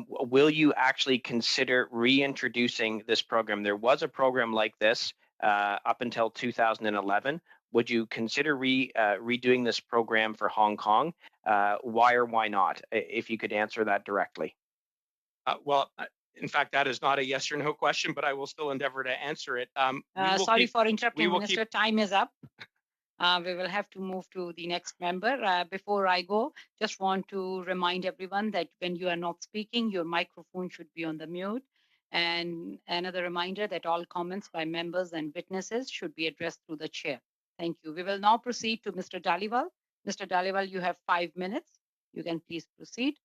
J: Will you actually consider reintroducing this program? There was a program like this up until 2011. Would you consider redoing this program for Hong Kong? Why or why not? If you could answer that directly.
B: Well, in fact, that is not a yes or no question, but I will still endeavor to answer it.
A: Sorry for interrupting, Minister. Time is up. We will have to move to the next member. Before I go, just want to remind everyone that when you are not speaking, your microphone should be on the mute. And another reminder that all comments by members and witnesses should be addressed through the chair. Thank you. We will now proceed to Mr. Dhaliwal. Mr. Dhaliwal, you have 5 minutes. You can please proceed.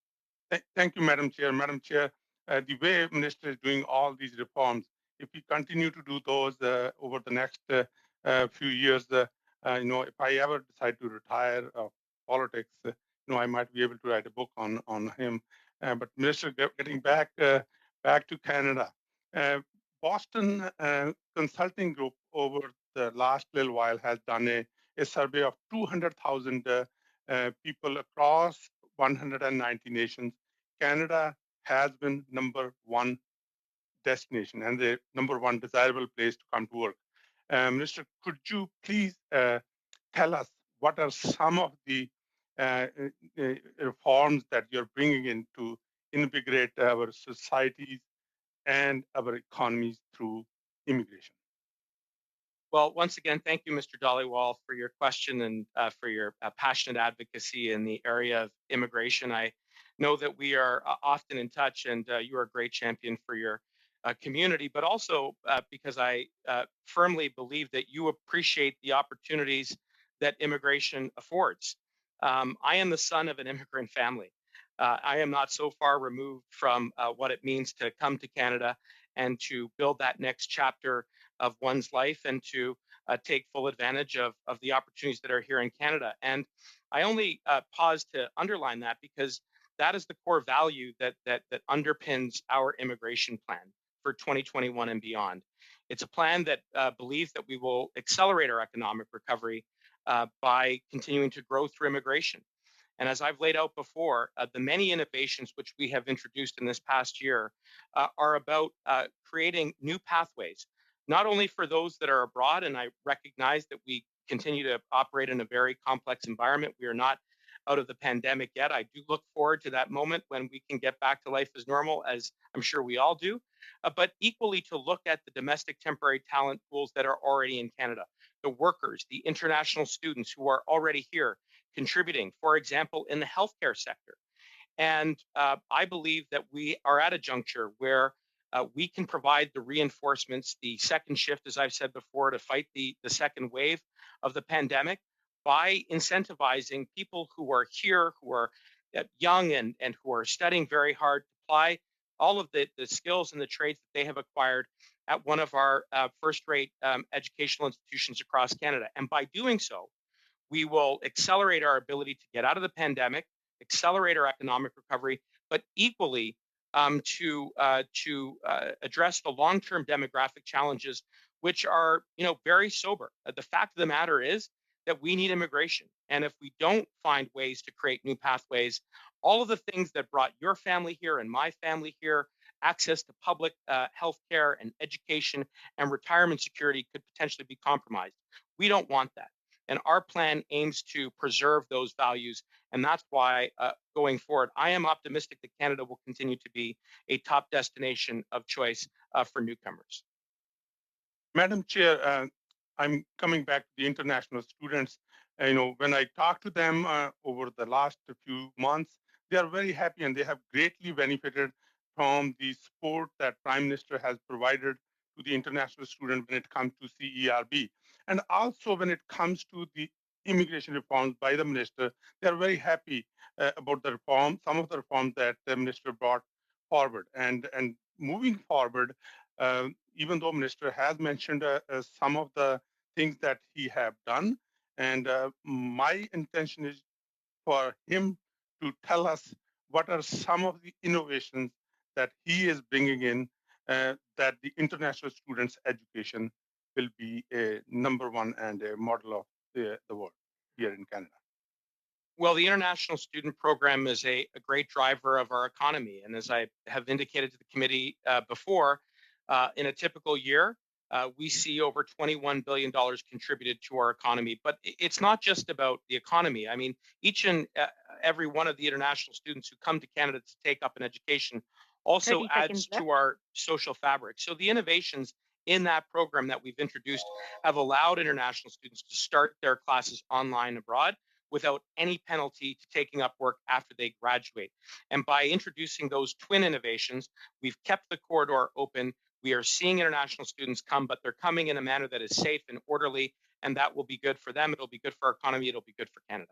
H: Thank you, Madam Chair. Madam Chair, the way Minister is doing all these reforms, if we continue to do those over the next few years, if I ever decide to retire politics, I might be able to write a book on him. But Minister, getting back to Canada, Boston Consulting Group over the last little while has done a survey of 200,000 people across 190 nations. Canada has been number one destination and the number one desirable place to come to work. Minister, could you please tell us what are some of the reforms that you're bringing in to invigorate our societies and our economies through immigration?
B: Well, once again, thank you, Mr. Dhaliwal, for your question and for your passionate advocacy in the area of immigration. I know that we are often in touch, and you are a great champion for your community, but also because I firmly believe that you appreciate the opportunities that immigration affords. I am the son of an immigrant family. I am not so far removed from what it means to come to Canada and to build that next chapter of one's life and to take full advantage of the opportunities that are here in Canada. And I only pause to underline that because that is the core value that underpins our immigration plan for 2021 and beyond. It's a plan that believes that we will accelerate our economic recovery by continuing to grow through immigration. And as I've laid out before, the many innovations which we have introduced in this past year are about creating new pathways, not only for those that are abroad, and I recognize that we continue to operate in a very complex environment. We are not out of the pandemic yet. I do look forward to that moment when we can get back to life as normal, as I'm sure we all do, but equally to look at the domestic temporary talent pools that are already in Canada, the workers, the international students who are already here contributing, for example, in the healthcare sector. And I believe that we are at a juncture where we can provide the reinforcements, the second shift, as I've said before, to fight the second wave of the pandemic by incentivizing people who are here, who are young and who are studying very hard to apply all of the skills and the trades that they have acquired at one of our first-rate educational institutions across Canada. And by doing so, we will accelerate our ability to get out of the pandemic, accelerate our economic recovery, but equally to address the long-term demographic challenges, which are very sober. The fact of the matter is that we need immigration, and if we don't find ways to create new pathways, all of the things that brought your family here and my family here, access to public health care and education and retirement security, could potentially be compromised. We don't want that. And our plan aims to preserve those values. And that's why going forward, I am optimistic that Canada will continue to be a top destination of choice for newcomers.
H: Madam Chair, I'm coming back to the international students. When I talk to them over the last few months, they are very happy and they have greatly benefited from the support that Prime Minister has provided to the international student when it comes to CERB. And also when it comes to the immigration reforms by the minister, they are very happy about the reform, some of the reforms that the minister brought forward. And moving forward, even though minister has mentioned some of the things that he have done, and my intention is for him to tell us what are some of the innovations that he is bringing in that the international students' education will be a number one and a model of the world here in Canada.
B: Well, the International Student Program is a great driver of our economy. And as I have indicated to the committee before, in a typical year, we see over $21 billion contributed to our economy. But it's not just about the economy. I mean, each and every one of the international students who come to Canada to take up an education also adds to our social fabric. So the innovations in that program that we've introduced have allowed international students to start their classes online abroad without any penalty to taking up work after they graduate. And by introducing those twin innovations, we've kept the corridor open. We are seeing international students come, but they're coming in a manner that is safe and orderly, and that will be good for them. It'll be good for our economy. It'll be good for Canada.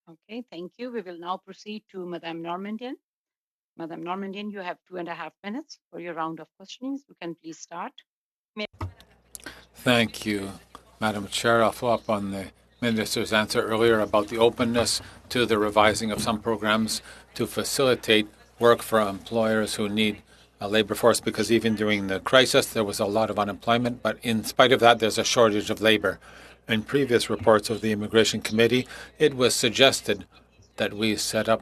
A: Okay, thank you. We will now proceed to Madame Normandian. Madame Normandian, you have 2.5 minutes for your round of questionings. You can please start.
C: Thank you, Madam Chair. I'll follow up on the Minister's answer earlier about the openness to the revising of some programs to facilitate work for employers who need a labor force, because even during the crisis there was a lot of unemployment, but in spite of that there's a shortage of labor. In previous reports of the Immigration Committee, it was suggested that we set up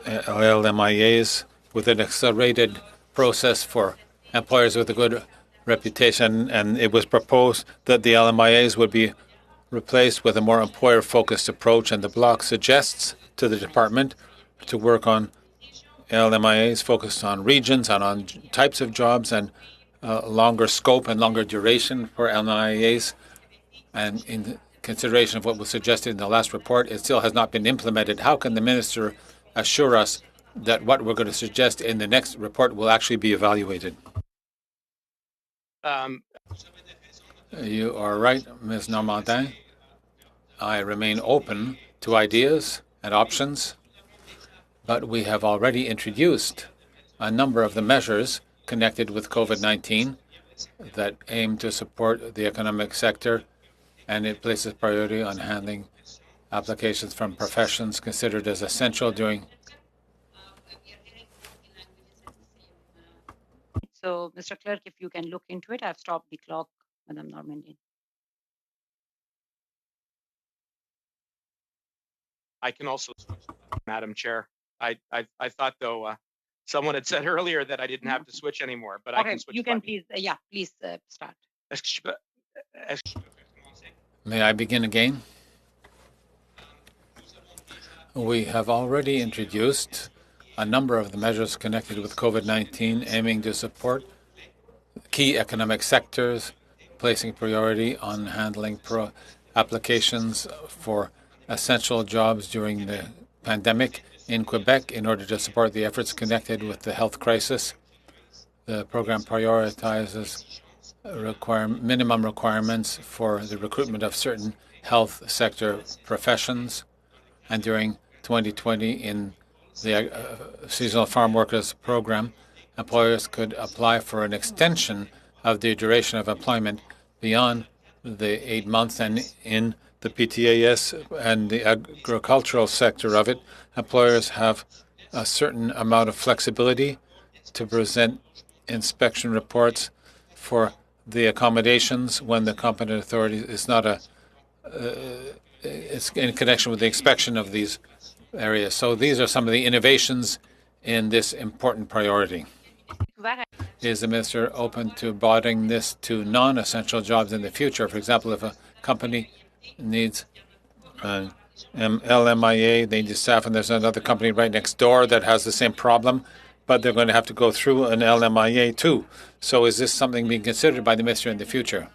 C: LMIAs with an accelerated process for employers with a good reputation, and it was proposed that the LMIAs would be replaced with a more employer-focused approach, and the bloc suggests to the department to work on LMIAs focused on regions and on types of jobs and longer scope and longer duration for LMIAs. And in consideration of what was suggested in the last report, it still has not been implemented. How can the minister assure us that what we're going to suggest in the next report will actually be evaluated? You are right, Ms. Normandin. I remain open to ideas and options, but we have already introduced a number of the measures connected with COVID-19 that aim to support the economic sector, and it places priority on handling applications from professions considered as essential during.
A: So, Mr. Clerk, if you can look into it, I've stopped the clock, Madame Normandian.
B: I can also, Madam Chair. I thought, though, someone had said earlier that I didn't have to switch anymore, but
A: okay,
B: I can switch.
A: You can please, please start.
C: May I begin again? We have already introduced a number of the measures connected with COVID-19 aiming to support key economic sectors, placing priority on handling applications for essential jobs during the pandemic in Quebec in order to support the efforts connected with the health crisis. The program prioritizes minimum requirements for the recruitment of certain health sector professions, and during 2020 in the seasonal farm workers program, employers could apply for an extension of the duration of employment beyond the 8 months, and in the PTAS and the agricultural sector of it, employers have a certain amount of flexibility to present inspection reports for the accommodations when the competent authority is not it's in connection with the inspection of these areas. So these are some of the innovations in this important priority. Is the minister open to broadening this to non-essential jobs in the future? For example, if a company needs an LMIA, they need staff, and there's another company right next door that has the same problem, but they're going to have to go through an LMIA too. So is this something being considered by the minister in the future?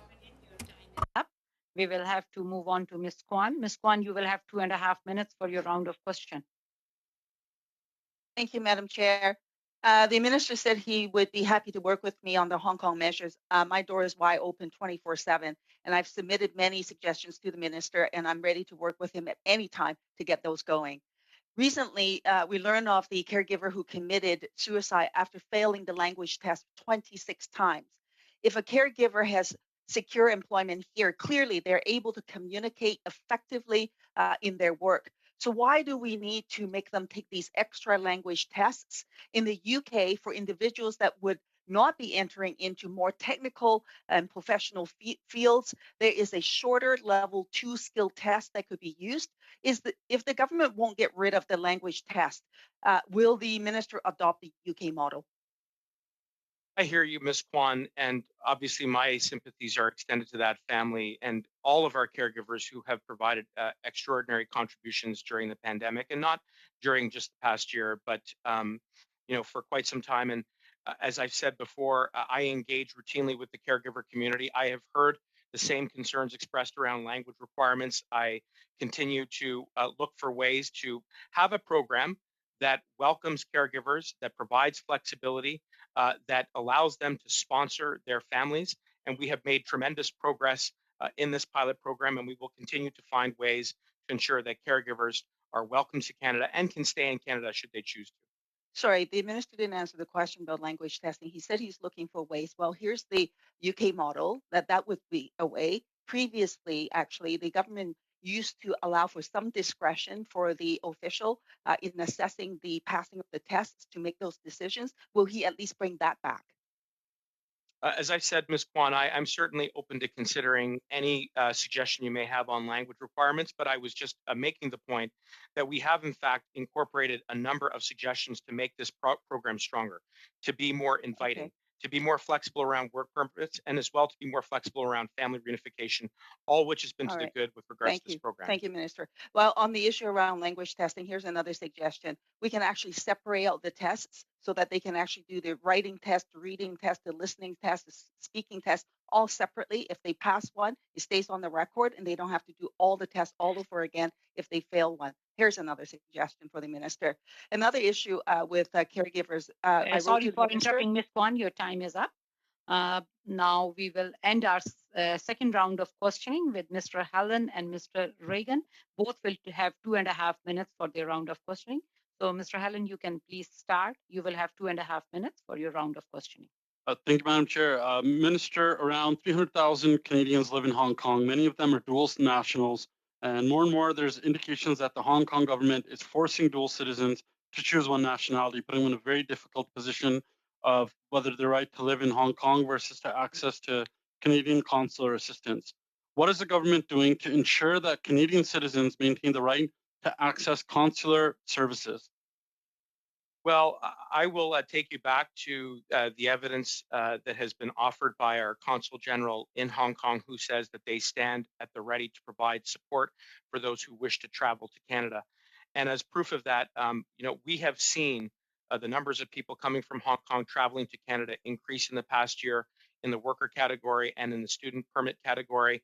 A: We will have to move on to Ms. Kwan. Ms. Kwan, you will have 2.5 minutes for your round of question.
I: Thank you, Madam Chair. The minister said he would be happy to work with me on the Hong Kong measures. My door is wide open 24/7, and I've submitted many suggestions to the minister, and I'm ready to work with him at any time to get those going. Recently, we learned of the caregiver who committed suicide after failing the language test 26 times. If a caregiver has secure employment here, clearly they're able to communicate effectively in their work. So why do we need to make them take these extra language tests? In the UK, for individuals that would not be entering into more technical and professional fields, there is a shorter level 2 skill test that could be used. If the government won't get rid of the language test, will the minister adopt the UK model?
B: I hear you, Ms. Kwan, and obviously my sympathies are extended to that family and all of our caregivers who have provided extraordinary contributions during the pandemic, and not during just the past year, but for quite some time. And as I've said before, I engage routinely with the caregiver community. I have heard the same concerns expressed around language requirements. I continue to look for ways to have a program that welcomes caregivers, that provides flexibility, that allows them to sponsor their families. And we have made tremendous progress in this pilot program, and we will continue to find ways to ensure that caregivers are welcome to Canada and can stay in Canada should they choose to.
I: Sorry, the minister didn't answer the question about language testing. He said he's looking for ways. Well, here's the UK model that would be a way. Previously, actually, the government used to allow for some discretion for the official in assessing the passing of the tests to make those decisions. Will he at least bring that back?
B: As I said, Ms. Kwan, I'm certainly open to considering any suggestion you may have on language requirements, but I was just making the point that we have, in fact, incorporated a number of suggestions to make this program stronger, to be more inviting,
I: Okay.
B: to be more flexible around work permits, and as well to be more flexible around family reunification, all which has been
I: All
B: to the
I: right.
B: good with regards
I: Thank
B: to this
I: you.
B: program.
I: Thank you, Minister. Well, on the issue around language testing, here's another suggestion. We can actually separate out the tests so that they can actually do the writing test, the reading test, the listening test, the speaking test, all separately. If they pass one, it stays on the record and they don't have to do all the tests all over again if they fail one. Here's another suggestion for the minister. Another issue with caregivers. I wrote
A: Sorry
I: to the
A: for
I: minister.
A: interrupting, Ms. Kwan. Your time is up. Now we will end our second round of questioning with Mr. Hallen and Mr. Reagan. Both will have 2.5 minutes for their round of questioning. So, Mr. Hallen, you can please start. You will have 2.5 minutes for your round of questioning.
D: Thank you, Madam Chair. Minister, around 300,000 Canadians live in Hong Kong. Many of them are dual nationals. And more, there's indications that the Hong Kong government is forcing dual citizens to choose one nationality, putting them in a very difficult position of whether the right to live in Hong Kong versus to access to Canadian consular assistance. What is the government doing to ensure that Canadian citizens maintain the right to access consular services?
B: Well, I will take you back to the evidence that has been offered by our Consul General in Hong Kong, who says that they stand at the ready to provide support for those who wish to travel to Canada. And as proof of that, we have seen the numbers of people coming from Hong Kong traveling to Canada increase in the past year in the worker category and in the student permit category.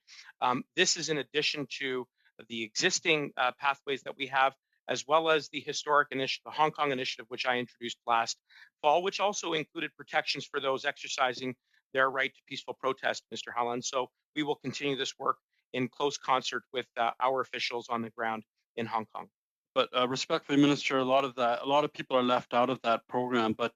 B: This is in addition to the existing pathways that we have, as well as the historic initiative, the Hong Kong initiative, which I introduced last fall, which also included protections for those exercising their right to peaceful protest, Mr. Hallen. So we will continue this work in close concert with our officials on the ground in Hong Kong.
D: But respectfully, Minister, a lot of people are left out of that program. But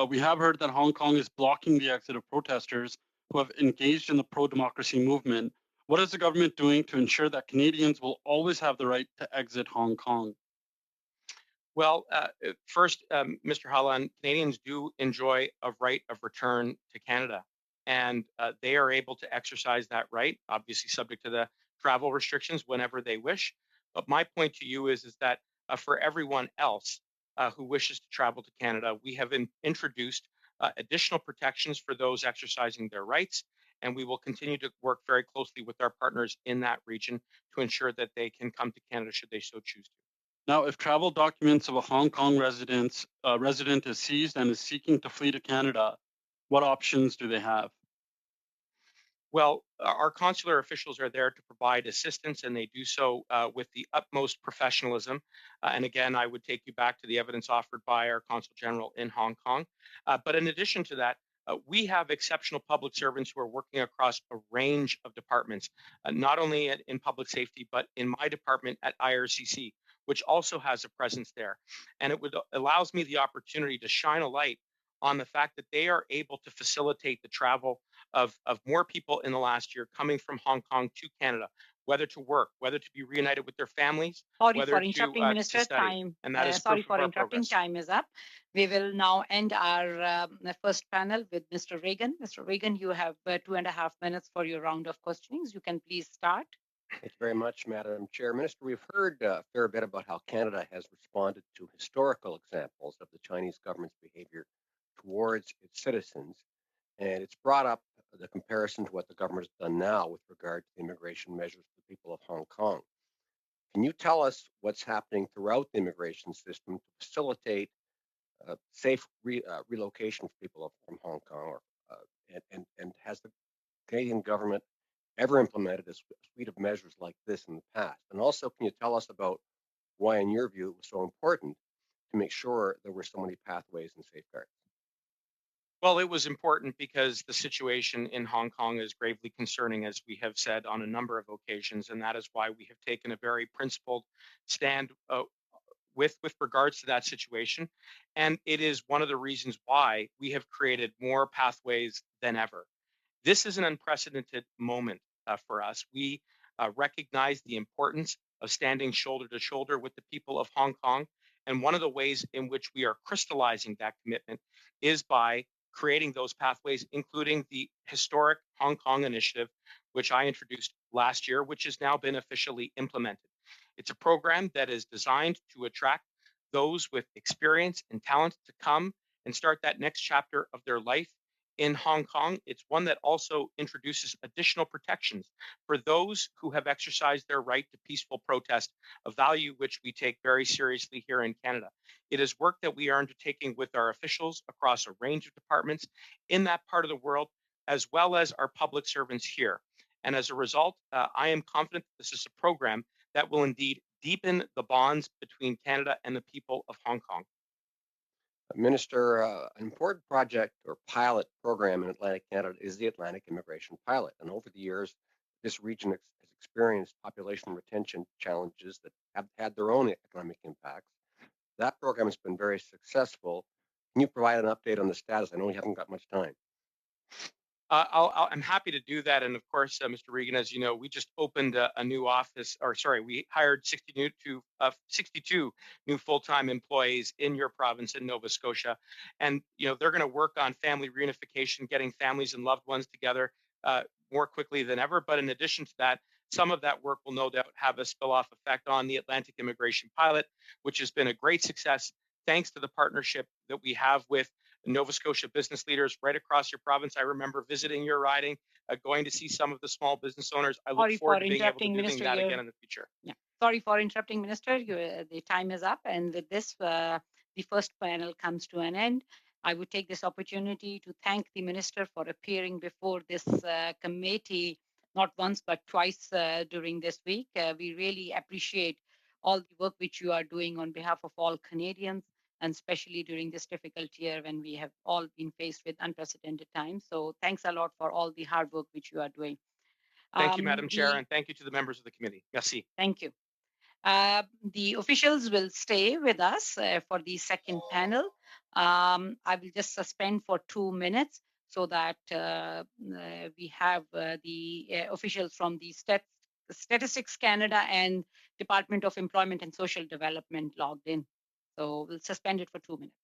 D: we have heard that Hong Kong is blocking the exit of protesters who have engaged in the pro-democracy movement. What is the government doing to ensure that Canadians will always have the right to exit Hong Kong?
B: Well, first, Mr. Hallan, Canadians do enjoy a right of return to Canada, and they are able to exercise that right, obviously subject to the travel restrictions whenever they wish. But my point to you is that for everyone else who wishes to travel to Canada, we have introduced additional protections for those exercising their rights, and we will continue to work very closely with our partners in that region to ensure that they can come to Canada should they so choose to.
D: Now, if travel documents of a Hong Kong resident is seized and is seeking to flee to Canada, what options do they have?
B: Well, our consular officials are there to provide assistance, and they do so with the utmost professionalism. And again, I would take you back to the evidence offered by our Consul General in Hong Kong. But in addition to that, we have exceptional public servants who are working across a range of departments, not only in public safety, but in my department at IRCC, which also has a presence there. And it allows me the opportunity to shine a light on the fact that they are able to facilitate the travel of more people in the last year coming from Hong Kong to Canada, whether to work, whether to be reunited with their families,
A: Sorry
B: whether
A: for
B: to
A: interrupting, Minister.
B: study.
A: Time.
B: And that is
A: Sorry
B: proof
A: for
B: of our
A: interrupting.
B: progress.
A: Time is up. We will now end our first panel with Mr. Reagan. Mr. Reagan, you have 2.5 minutes for your round of questionings. You can please start.
K: Thank you very much, Madam Chair. Minister, we've heard a fair bit about how Canada has responded to historical examples of the Chinese government's behavior towards its citizens, and it's brought up the comparison to what the government has done now with regard to the immigration measures for the people of Hong Kong. Can you tell us what's happening throughout the immigration system to facilitate safe relocation for people from Hong Kong? And has the Canadian government ever implemented a suite of measures like this in the past? And also, can you tell us about why, in your view, it was so important to make sure there were so many pathways and safeguards?
B: Well, it was important because the situation in Hong Kong is gravely concerning, as we have said on a number of occasions, and that is why we have taken a very principled stand with regards to that situation. And it is one of the reasons why we have created more pathways than ever. This is an unprecedented moment for us. We recognize the importance of standing shoulder to shoulder with the people of Hong Kong. And one of the ways in which we are crystallizing that commitment is by creating those pathways, including the historic Hong Kong initiative, which I introduced last year, which has now been officially implemented. It's a program that is designed to attract those with experience and talent to come and start that next chapter of their life in Hong Kong. It's one that also introduces additional protections for those who have exercised their right to peaceful protest, a value which we take very seriously here in Canada. It is work that we are undertaking with our officials across a range of departments in that part of the world, as well as our public servants here. And as a result, I am confident that this is a program that will indeed deepen the bonds between Canada and the people of Hong Kong.
K: Minister, an important project or pilot program in Atlantic Canada is the Atlantic Immigration Pilot. And over the years, this region has experienced population retention challenges that have had their own economic impacts. That program has been very successful. Can you provide an update on the status? I know we haven't got much time.
B: I'm happy to do that. And of course, Mr. Regan, as you know, we just opened a new office, or sorry, we hired 62 new full-time employees in your province in Nova Scotia. And, they're going to work on family reunification, getting families and loved ones together more quickly than ever. But in addition to that, some of that work will no doubt have a spill-off effect on the Atlantic Immigration Pilot, which has been a great success thanks to the partnership that we have with Nova Scotia business leaders right across your province. I remember visiting your riding, going to see some of the small business owners. I look forward to being able to do that again in the future.
A: Yeah. Sorry for interrupting, Minister. The time is up. And with this, the first panel comes to an end. I would take this opportunity to thank the Minister for appearing before this committee, not once, but twice during this week. We really appreciate all the work which you are doing on behalf of all Canadians, and especially during this difficult year when we have all been faced with unprecedented times. So thanks a lot for all the hard work which you are doing.
B: Thank you, Madam Chair, and thank you to the members of the committee. Merci.
A: Thank you. The officials will stay with us for the second panel. I will just suspend for 2 minutes so that we have the officials from the Statistics Canada and Department of Employment and Social Development logged in. So we'll suspend it for 2 minutes.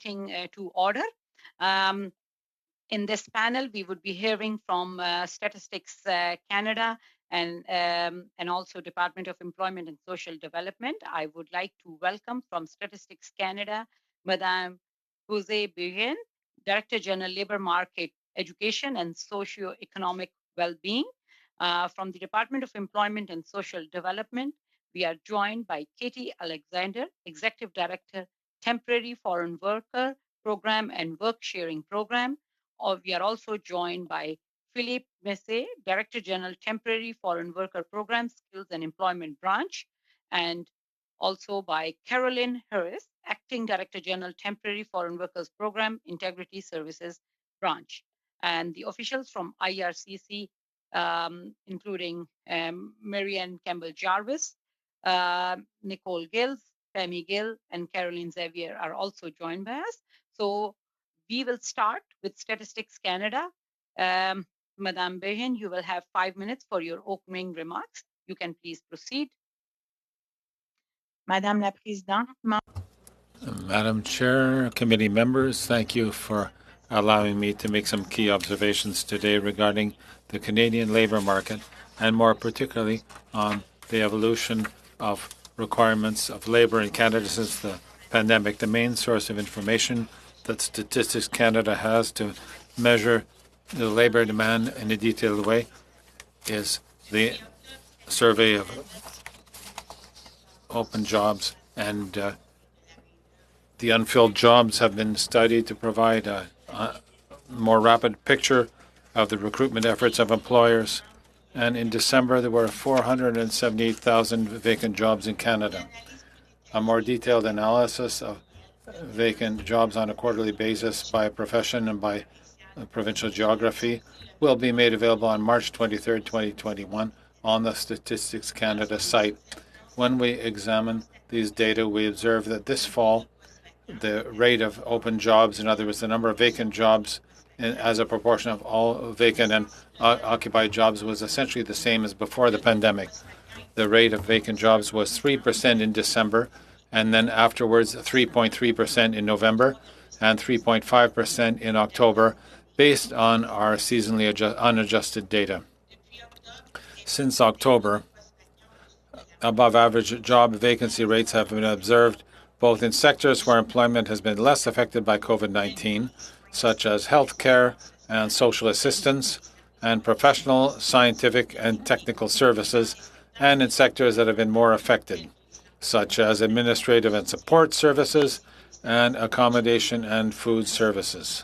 A: meeting to order. In this panel, we would be hearing from Statistics Canada and also Department of Employment and Social Development. I would like to welcome from Statistics Canada, Madame Jose Buyen, Director General, Labor Market Education and Socio-Economic Well-Being. From the Department of Employment and Social Development, we are joined by Katie Alexander, Executive Director, Temporary Foreign Worker Program and Work Sharing Program. We are also joined by Philippe Messet, Director General, Temporary Foreign Worker Program, Skills and Employment Branch, and also by Carolyn Harris, Acting Director General, Temporary Foreign Workers Program, Integrity Services Branch. And the officials from IRCC, including Marianne Campbell-Jarvis, Nicole Gills, Tammy Gill, and Caroline Xavier are also joined by us. So we will start with Statistics Canada. Madame Buyen, you will have 5 minutes for your opening remarks. You can please proceed.
L: Madame la Présidente.
C: Madam Chair, committee members, thank you for allowing me to make some key observations today regarding the Canadian labour market and more particularly on the evolution of requirements of labour in Canada since the pandemic. The main source of information that Statistics Canada has to measure the labour demand in a detailed way is the survey of open jobs, and the unfilled jobs have been studied to provide a more rapid picture of the recruitment efforts of employers. And in December, there were 478,000 vacant jobs in Canada. A more detailed analysis of vacant jobs on a quarterly basis by profession and by provincial geography will be made available on March 23, 2021 on the Statistics Canada site. When we examine these data, we observe that this fall, the rate of open jobs, in other words, the number of vacant jobs as a proportion of all vacant and occupied jobs, was essentially the same as before the pandemic. The rate of vacant jobs was 3% in December, and then afterwards 3.3% in November and 3.5% in October, based on our seasonally unadjusted data. Since October, above average job vacancy rates have been observed both in sectors where employment has been less affected by COVID-19, such as healthcare and social assistance, and professional, scientific, and technical services, and in sectors that have been more affected, such as administrative and support services and accommodation and food services.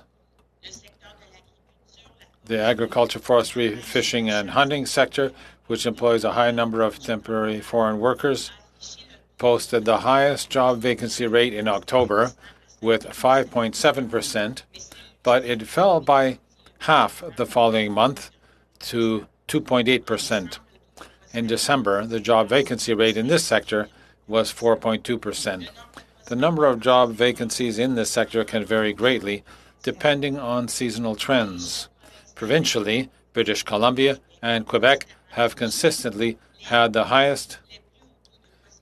C: The agriculture, forestry, fishing, and hunting sector, which employs a high number of temporary foreign workers, posted the highest job vacancy rate in October with 5.7%, but it fell by half the following month to 2.8%. In December, the job vacancy rate in this sector was 4.2%. The number of job vacancies in this sector can vary greatly depending on seasonal trends. Provincially, British Columbia and Quebec have consistently had the highest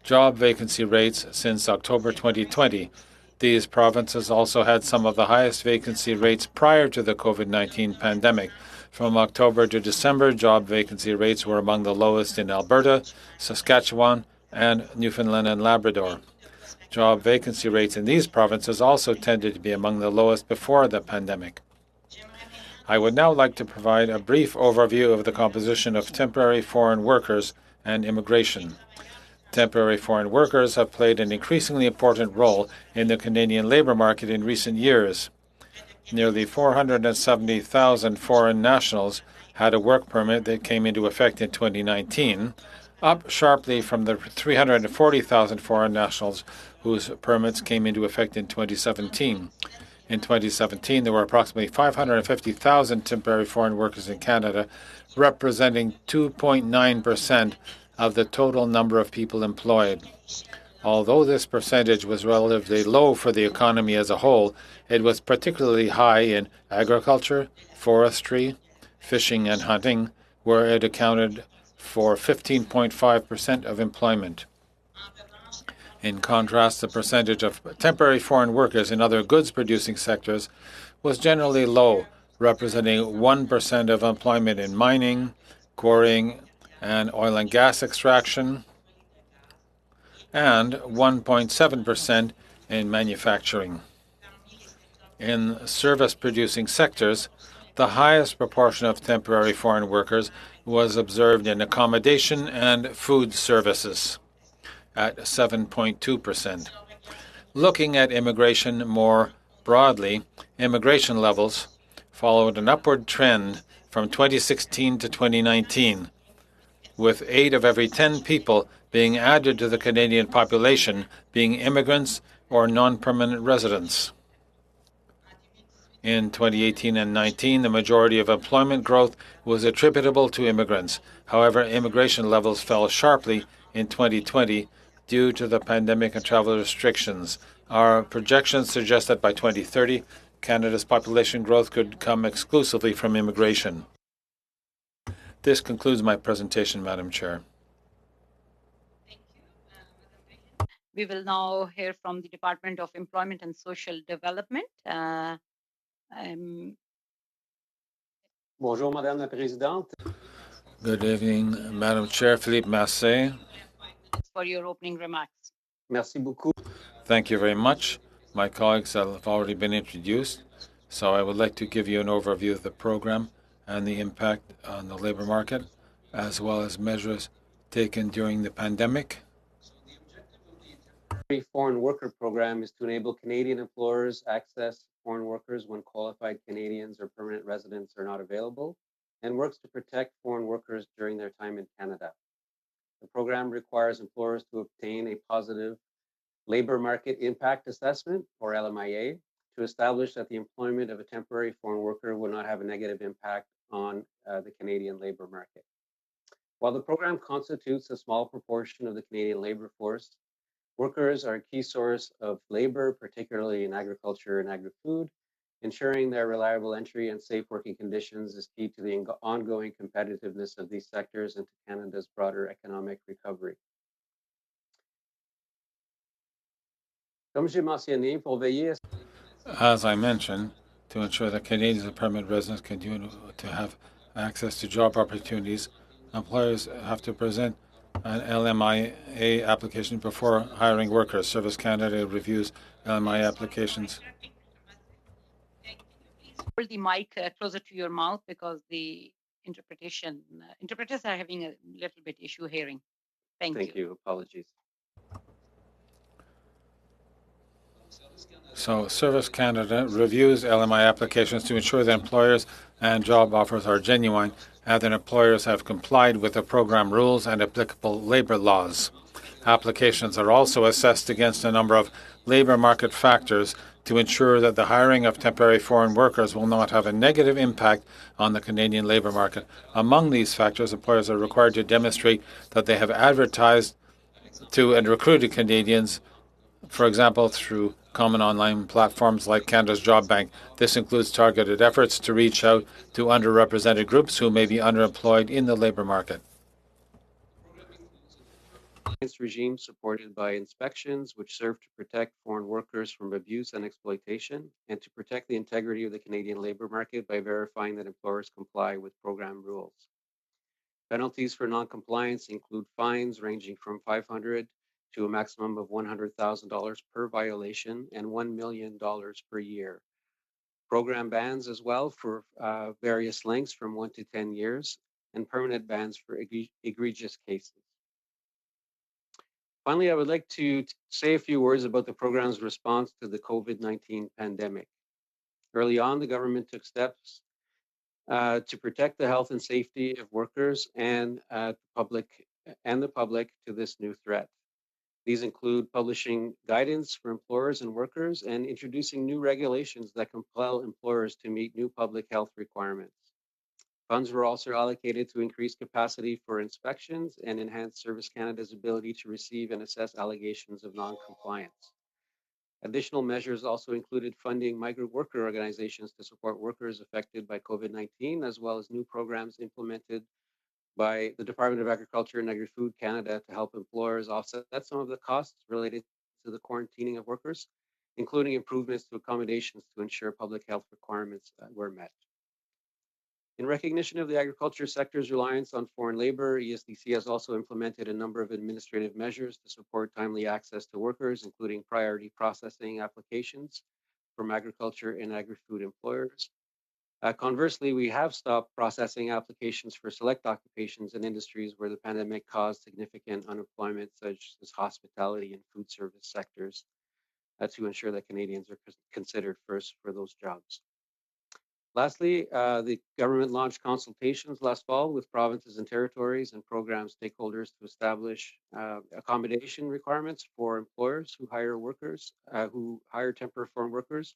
C: job vacancy rates since October 2020. These provinces also had some of the highest vacancy rates prior to the COVID-19 pandemic. From October to December, job vacancy rates were among the lowest in Alberta, Saskatchewan, and Newfoundland and Labrador. Job vacancy rates in these provinces also tended to be among the lowest before the pandemic. I would now like to provide a brief overview of the composition of temporary foreign workers and immigration. Temporary foreign workers have played an increasingly important role in the Canadian labour market in recent years. Nearly 470,000 foreign nationals had a work permit that came into effect in 2019, up sharply from the 340,000 foreign nationals whose permits came into effect in 2017. In 2017, there were approximately 550,000 temporary foreign workers in Canada, representing 2.9% of the total number of people employed. Although this percentage was relatively low for the economy as a whole, it was particularly high in agriculture, forestry, fishing, and hunting, where it accounted for 15.5% of employment. In contrast, the percentage of temporary foreign workers in other goods-producing sectors was generally low, representing 1% of employment in mining, quarrying, and oil and gas extraction, and 1.7% in manufacturing. In service-producing sectors, the highest proportion of temporary foreign workers was observed in accommodation and food services at 7.2%. Looking at immigration more broadly, immigration levels followed an upward trend from 2016 to 2019, with 8 of every 10 people being added to the Canadian population being immigrants or non-permanent residents. In 2018 and 19, the majority of employment growth was attributable to immigrants. However, immigration levels fell sharply in 2020 due to the pandemic and travel restrictions. Our projections suggest that by 2030, Canada's population growth could come exclusively from immigration. This concludes my presentation, Madam Chair.
A: We will now hear from the Department of Employment and Social Development.
L: Bonjour, Madame la Présidente.
C: Good evening, Madam Chair. Philippe Massé.
A: For your opening remarks.
L: Merci beaucoup.
C: Thank you very much. My colleagues have already been introduced, so I would like to give you an overview of the program and the impact on the labor market, as well as measures taken during the pandemic.
L: The Foreign Worker Program is to enable Canadian employers access foreign workers when qualified Canadians or permanent residents are not available, and works to protect foreign workers during their time in Canada. The program requires employers to obtain a positive labor market impact assessment, or LMIA, to establish that the employment of a temporary foreign worker will not have a negative impact on the Canadian labor market. While the program constitutes a small proportion of the Canadian labor force, workers are a key source of labor, particularly in agriculture and agri-food. Ensuring their reliable entry and safe working conditions is key to the ongoing competitiveness of these sectors and to Canada's broader economic recovery.
C: As I mentioned, to ensure that Canadians and permanent residents continue to have access to job opportunities, employers have to present an LMIA application before hiring workers. Service Canada reviews LMIA applications.
A: Hold the mic closer to your mouth because the interpreters are having a little bit issue hearing. Thank
L: you. Apologies.
C: So Service Canada reviews LMI applications to ensure that employers and job offers are genuine and that employers have complied with the program rules and applicable labor laws. Applications are also assessed against a number of labor market factors to ensure that the hiring of temporary foreign workers will not have a negative impact on the Canadian labor market. Among these factors, employers are required to demonstrate that they have advertised to and recruited Canadians, for example, through common online platforms like Canada's Job Bank. This includes targeted efforts to reach out to underrepresented groups who may be underemployed in the labor market.
L: Regime supported by inspections which serve to protect foreign workers from abuse and exploitation, and to protect the integrity of the Canadian labor market by verifying that employers comply with program rules. Penalties for non-compliance include fines ranging from $500 to a maximum of $100,000 per violation and $1 million per year. Program bans as well for various lengths from 1 to 10 years, and permanent bans for egregious cases. Finally, I would like to say a few words about the program's response to the COVID-19 pandemic. Early on, the government took steps to protect the health and safety of workers and the public to this new threat. These include publishing guidance for employers and workers and introducing new regulations that compel employers to meet new public health requirements. Funds were also allocated to increase capacity for inspections and enhance Service Canada's ability to receive and assess allegations of non-compliance. Additional measures also included funding migrant worker organizations to support workers affected by COVID-19, as well as new programs implemented by the Department of Agriculture and Agri-Food Canada to help employers offset some of the costs related to the quarantining of workers, including improvements to accommodations to ensure public health requirements were met. In recognition of the agriculture sector's reliance on foreign labor, ESDC has also implemented a number of administrative measures to support timely access to workers, including priority processing applications from agriculture and agri-food employers. Conversely, we have stopped processing applications for select occupations and industries where the pandemic caused significant unemployment, such as hospitality and food service sectors, to ensure that Canadians are considered first for those jobs. Lastly, the government launched consultations last fall with provinces and territories and program stakeholders to establish accommodation requirements for employers who hire workers, who hire temporary foreign workers,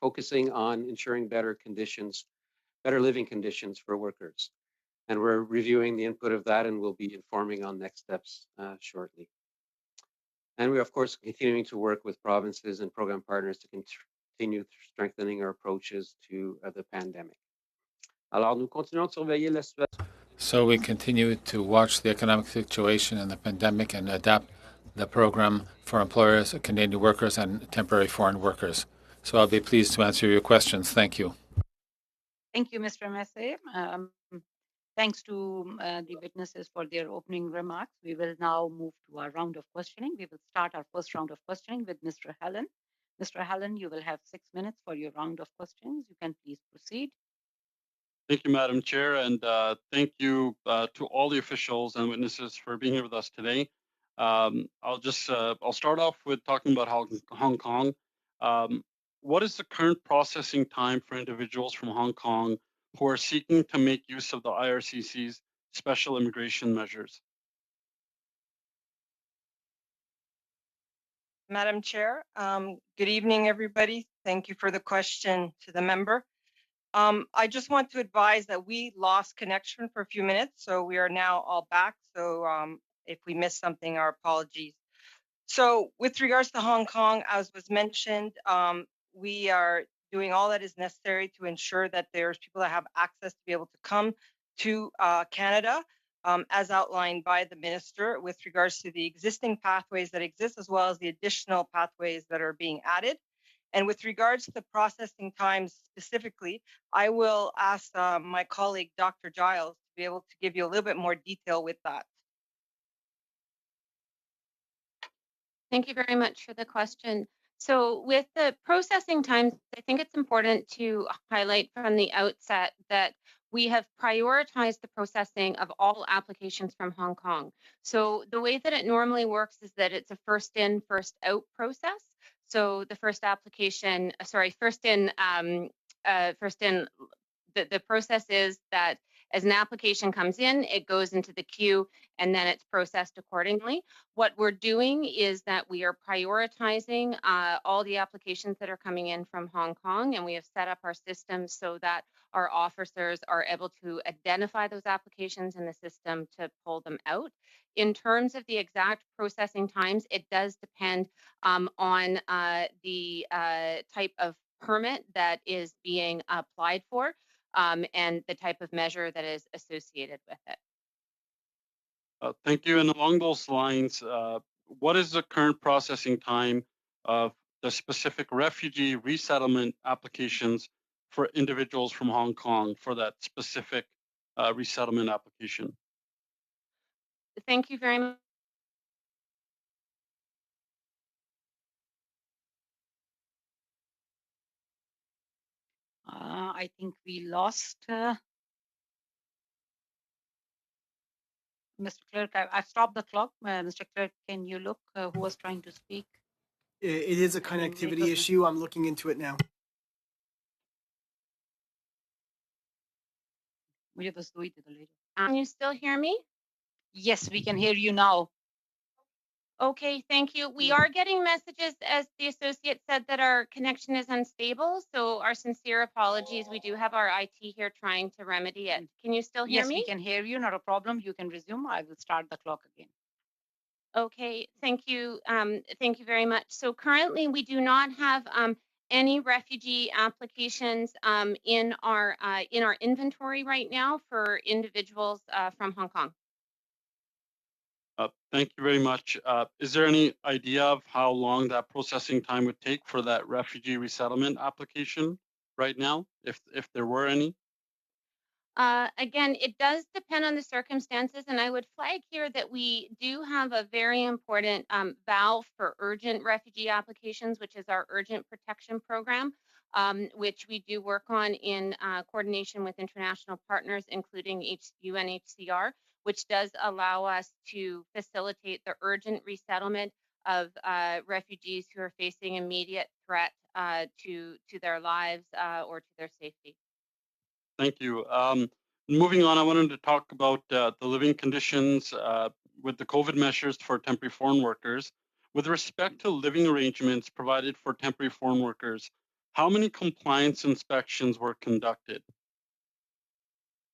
L: focusing on ensuring better living conditions for workers. And we're reviewing the input of that and we'll be informing on next steps shortly. And we're, of course, continuing to work with provinces and program partners to continue strengthening our approaches to the pandemic. Alors, nous continuons de surveiller la situation.
C: So we continue to watch the economic situation and the pandemic and adapt the program for employers, Canadian workers, and temporary foreign workers. So I'll be pleased to answer your questions. Thank you.
A: Thank you, Mr. Messe. Thanks to the witnesses for their opening remarks. We will now move to our round of questioning. We will start our first round of questioning with Mr. Hallen. Mr. Hallen, you will have 6 minutes for your round of questions. You can please proceed.
D: Thank you, Madam Chair, and thank you to all the officials and witnesses for being here with us today. I'll start off with talking about Hong Kong. What is the current processing time for individuals from Hong Kong who are seeking to make use of the IRCC's special immigration measures?
M: Madam Chair, good evening, everybody. Thank you for the question to the member. I just want to advise that we lost connection for a few minutes, so we are now all back. So if we missed something, our apologies. So with regards to Hong Kong, as was mentioned, we are doing all that is necessary to ensure that there's people that have access to be able to come to Canada, as outlined by the minister, with regards to the existing pathways that exist, as well as the additional pathways that are being added. And with regards to the processing times specifically, I will ask my colleague, Dr. Giles, to be able to give you a little bit more detail with that.
N: Thank you very much for the question. So with the processing times, I think it's important to highlight from the outset that we have prioritized the processing of all applications from Hong Kong. So the way that it normally works is that it's a first in, first out process. So the first application, the process is that as an application comes in, it goes into the queue and then it's processed accordingly. What we're doing is that we are prioritizing all the applications that are coming in from Hong Kong, and we have set up our systems so that our officers are able to identify those applications in the system to pull them out. In terms of the exact processing times, it does depend on the type of permit that is being applied for. And the type of measure that is associated with it.
D: Thank you. And along those lines, what is the current processing time of the specific refugee resettlement applications for individuals from Hong Kong for that specific resettlement application?
N: Thank you very much.
A: I think we lost Mr. Clerk. I've stopped the clock. Mr. Clerk, can you look who was trying to speak?
G: It is a connectivity issue. I'm looking into it now.
N: Can you still hear me?
A: Yes, we can hear you now.
N: Okay, thank you. We are getting messages, as the associate said, that our connection is unstable. So our sincere apologies. We do have our IT here trying to remedy it. Can you still hear me?
A: Yes, we can hear you. Not a problem. You can resume. I will start the clock again.
N: Okay, thank you. Thank you very much. So currently we do not have any refugee applications in our inventory right now for individuals from Hong Kong.
D: Thank you very much. Is there any idea of how long that processing time would take for that refugee resettlement application right now, if there were any?
N: Again, it does depend on the circumstances, and I would flag here that we do have a very important valve for urgent refugee applications, which is our Urgent Protection Program, which we do work on in coordination with international partners, including UNHCR, which does allow us to facilitate the urgent resettlement of refugees who are facing immediate threat to their lives or to their safety.
D: Thank you. Moving on, I wanted to talk about the living conditions with the COVID measures for temporary foreign workers. With respect to living arrangements provided for temporary foreign workers, how many compliance inspections were conducted?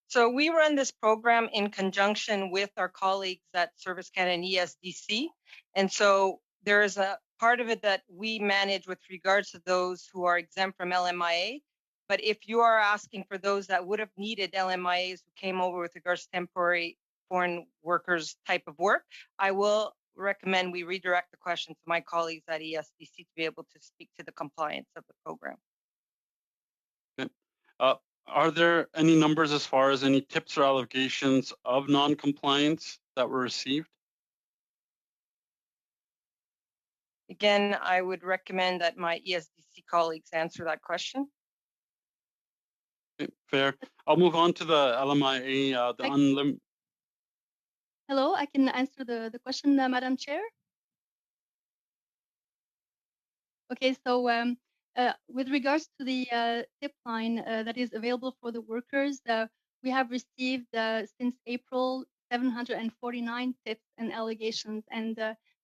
M: So we run this program in conjunction with our colleagues at Service Canada and ESDC. And so there is a part of it that we manage with regards to those who are exempt from LMIA. But if you are asking for those that would have needed LMIAs who came over with regards to temporary foreign workers type of work, I will recommend we redirect the question to my colleagues at ESDC to be able to speak to the compliance of the program.
D: Okay. Are there any numbers as far as any tips or allegations of non-compliance that were received?
M: Again, I would recommend that my ESDC colleagues answer that question.
D: Okay, fair. I'll move on to the LMIA, the unlimited.
O: Hello, I can answer the question, Madam Chair. Okay, so with regards to the tip line that is available for the workers, we have received since April 749 tips and allegations, and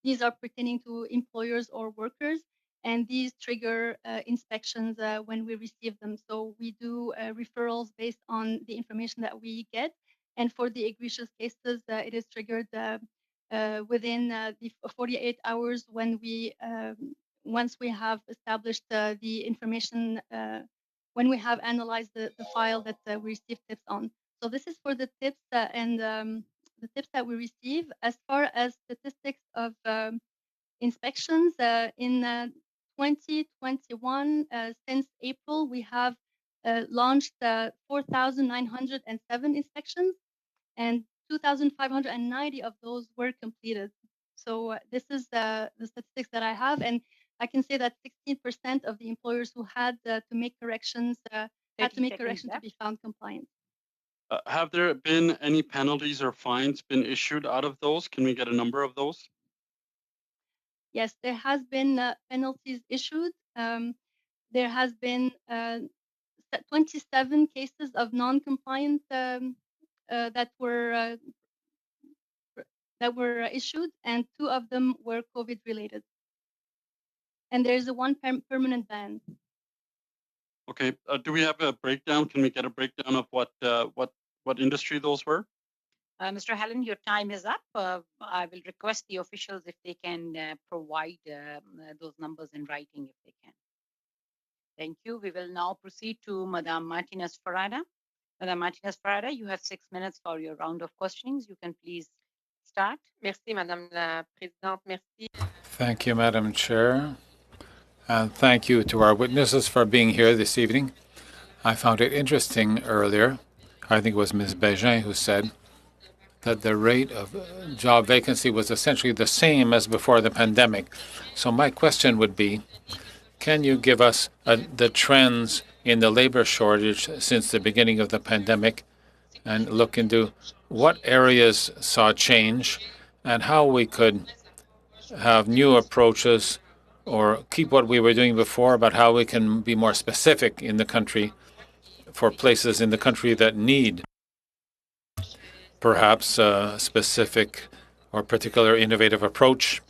O: these are pertaining to employers or workers, and these trigger inspections when we receive them. So we do referrals based on the information that we get, and for the egregious cases, it is triggered within the 48 hours when we once we have established the information, when we have analyzed the file that we received tips on. So this is for the tips and the tips that we receive. As far as statistics of inspections, in 2021, since April, we have launched 4,907 inspections, and 2,590 of those were completed. So this is the statistics that I have, and I can say that 16% of the employers who had to make corrections had to make corrections to be found compliant.
D: Have there been any penalties or fines been issued out of those? Can we get a number of those?
O: Yes, there has been penalties issued. There has been 27 cases of non-compliant that were issued, and 2 of them were COVID related. And there's a one permanent ban.
D: Okay. Do we have a breakdown? Can we get a breakdown of what industry those were?
A: Mr. Helen, your time is up. I will request the officials if they can provide those numbers in writing if they can. Thank you. We will now proceed to Madame Martinez Ferreira. Madame Martinez Ferreira, you have 6 minutes for your round of questionings. You can please start.
E: Merci, Madame la Présidente. Merci.
C: Thank you, Madam Chair. And thank you to our witnesses for being here this evening. I found it interesting earlier, I think it was Ms. Bégin who said that the rate of job vacancy was essentially the same as before the pandemic. So my question would be, can you give us the trends in the labor shortage since the beginning of the pandemic and look into what areas saw change and how we could have new approaches or keep what we were doing before about how we can be more specific in the country for places in the country that need perhaps a specific or particular innovative approach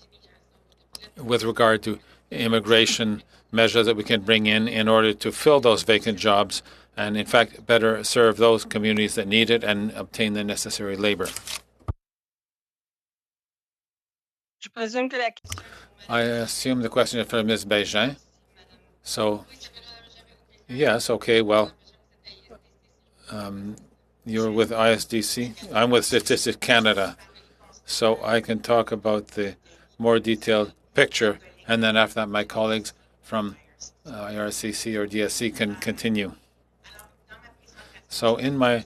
C: with regard to immigration measures that we can bring in order to fill those vacant jobs and, in fact, better serve those communities that need it and obtain the necessary labor. I assume the question is for Ms. Bégin. So, yes, okay, well, you're with ISDC. I'm with Statistics Canada. so I can talk about the more detailed picture, and then after that, my colleagues from IRCC or DSC can continue. So in my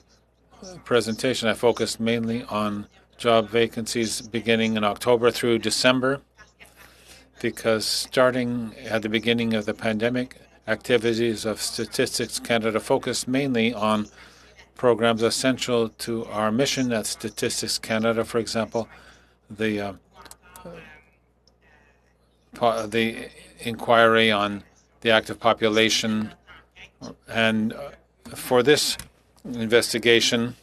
C: presentation, I focused mainly on job vacancies beginning in October through December, because starting at the beginning of the pandemic, activities of Statistics Canada focused mainly on programs essential to our mission at Statistics Canada. For example, the inquiry on the active population, and for this investigation,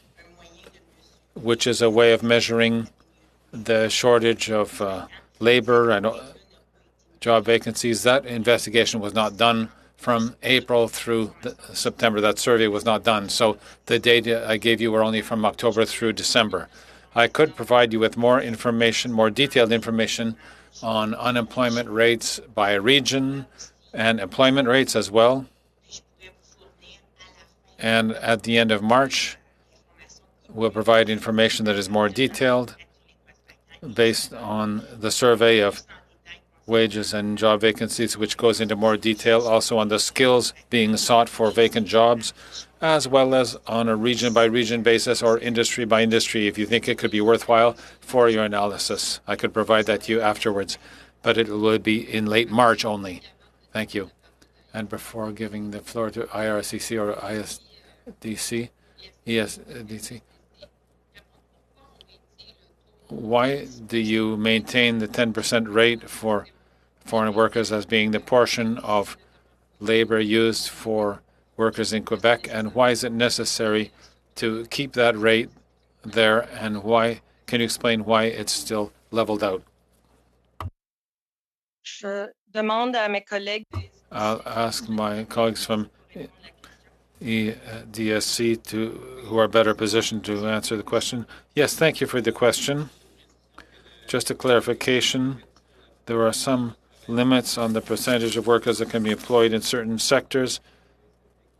C: which is a way of measuring the shortage of labor and job vacancies, that investigation was not done from April through September. That survey was not done. So the data I gave you were only from October through December. I could provide you with more information, more detailed information on unemployment rates by region and employment rates as well. And at the end of March, we'll provide information that is more detailed based on the survey of wages and job vacancies, which goes into more detail also on the skills being sought for vacant jobs, as well as on a region-by-region basis or industry-by-industry, if you think it could be worthwhile for your analysis. I could provide that to you afterwards, but it will be in late March only. Thank you. And before giving the floor to IRCC or ESDC, why do you maintain the 10% rate for foreign workers as being the portion of labor used for workers in Quebec, and why is it necessary to keep that rate there, and why, can you explain why it's still leveled out? I'll ask my colleagues from DSC who are better positioned to answer the question. Yes, thank you for the question. Just a clarification, there are some limits on the percentage of workers that can be employed in certain sectors,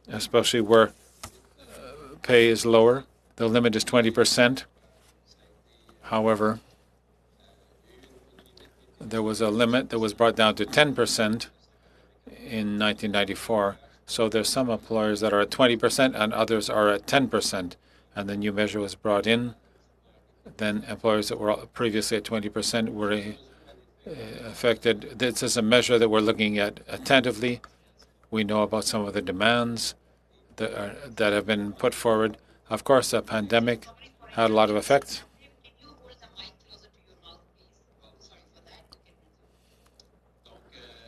C: especially where pay is lower. The limit is 20%. However, there was a limit that was brought down to 10% in 1994. So there's some employers that are at 20% and others are at 10%. And the new measure was brought in. Then employers that were previously at 20% were affected. This is a measure that we're looking at attentively. We know about some of the demands that have been put forward. Of course, the pandemic had a lot of effects.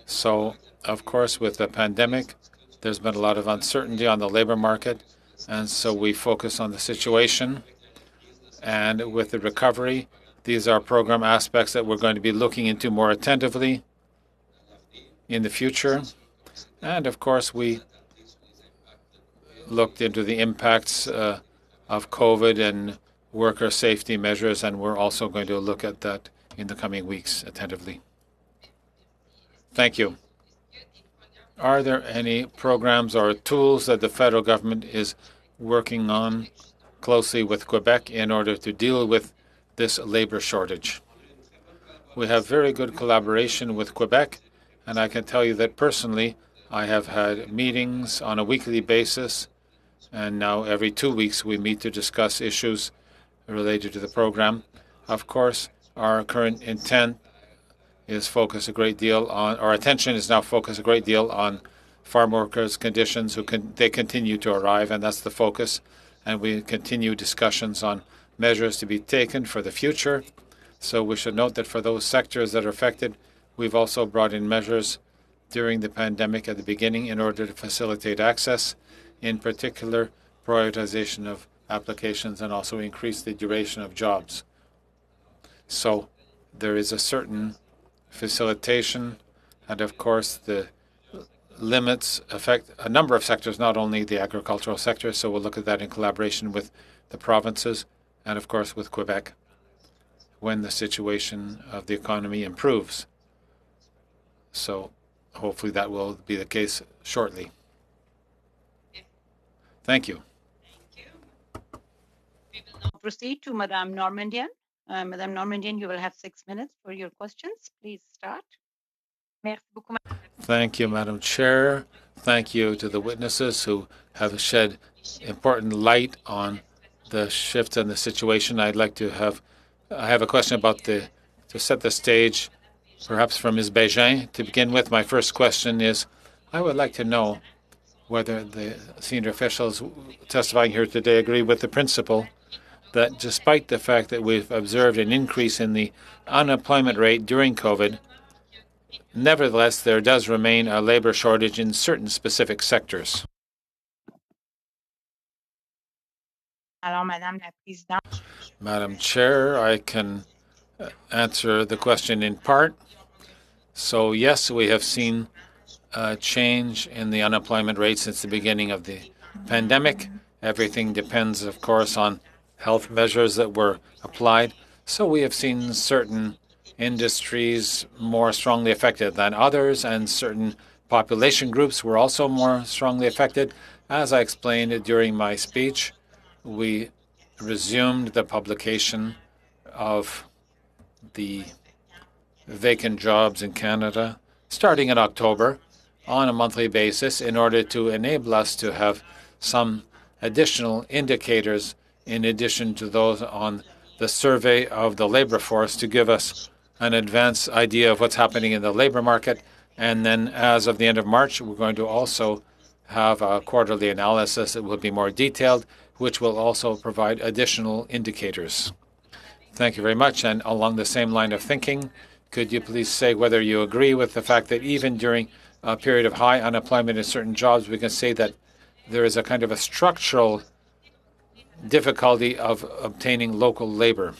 C: So, of course, with the pandemic, there's been a lot of uncertainty on the labor market, and so we focus on the situation. And with the recovery, these are program aspects that we're going to be looking into more attentively in the future. And of course, we looked into the impacts of COVID and worker safety measures, and we're also going to look at that in the coming weeks attentively. Thank you. Are there any programs or tools that the federal government is working on closely with Quebec in order to deal with this labor shortage? We have very good collaboration with Quebec, and I can tell you that personally, I have had meetings on a weekly basis, and now every 2 weeks we meet to discuss issues related to the program. Of course, our current intent is focused a great deal on, our attention is now focused a great deal on farm workers' conditions they continue to arrive, and that's the focus. And we continue discussions on measures to be taken for the future. So we should note that for those sectors that are affected, we've also brought in measures during the pandemic at the beginning in order to facilitate access, in particular prioritization of applications and also increase the duration of jobs. So there is a certain facilitation, and of course the limits affect a number of sectors, not only the agricultural sector, so we'll look at that in collaboration with the provinces and of course with Quebec when the situation of the economy improves. So hopefully that will be the case shortly. Thank you.
A: We will now proceed to Madame Normandian Madame Normandian, you will have 6 minutes for your questions. Please start.
C: Thank you, Madam Chair. Thank you to the witnesses who have shed important light on the shift in the situation. I have a question about to set the stage, perhaps from Ms. Bégin. To begin with, my first question is, I would like to know whether the senior officials testifying here today agree with the principle that despite the fact that we've observed an increase in the unemployment rate during COVID, nevertheless, there does remain a labor shortage in certain specific sectors. Madam Chair, I can answer the question in part. So yes, we have seen a change in the unemployment rate since the beginning of the pandemic. Everything depends, of course, on health measures that were applied. So we have seen certain industries more strongly affected than others, and certain population groups were also more strongly affected. As I explained during my speech, we resumed the publication of the vacant jobs in Canada starting in October on a monthly basis in order to enable us to have some additional indicators in addition to those on the survey of the labor force to give us an advance idea of what's happening in the labor market. And then as of the end of March, we're going to also have a quarterly analysis that will be more detailed, which will also provide additional indicators. Thank you very much. And along the same line of thinking, could you please say whether you agree with the fact that even during a period of high unemployment in certain jobs, we can say that there is a kind of a structural difficulty of obtaining local labor?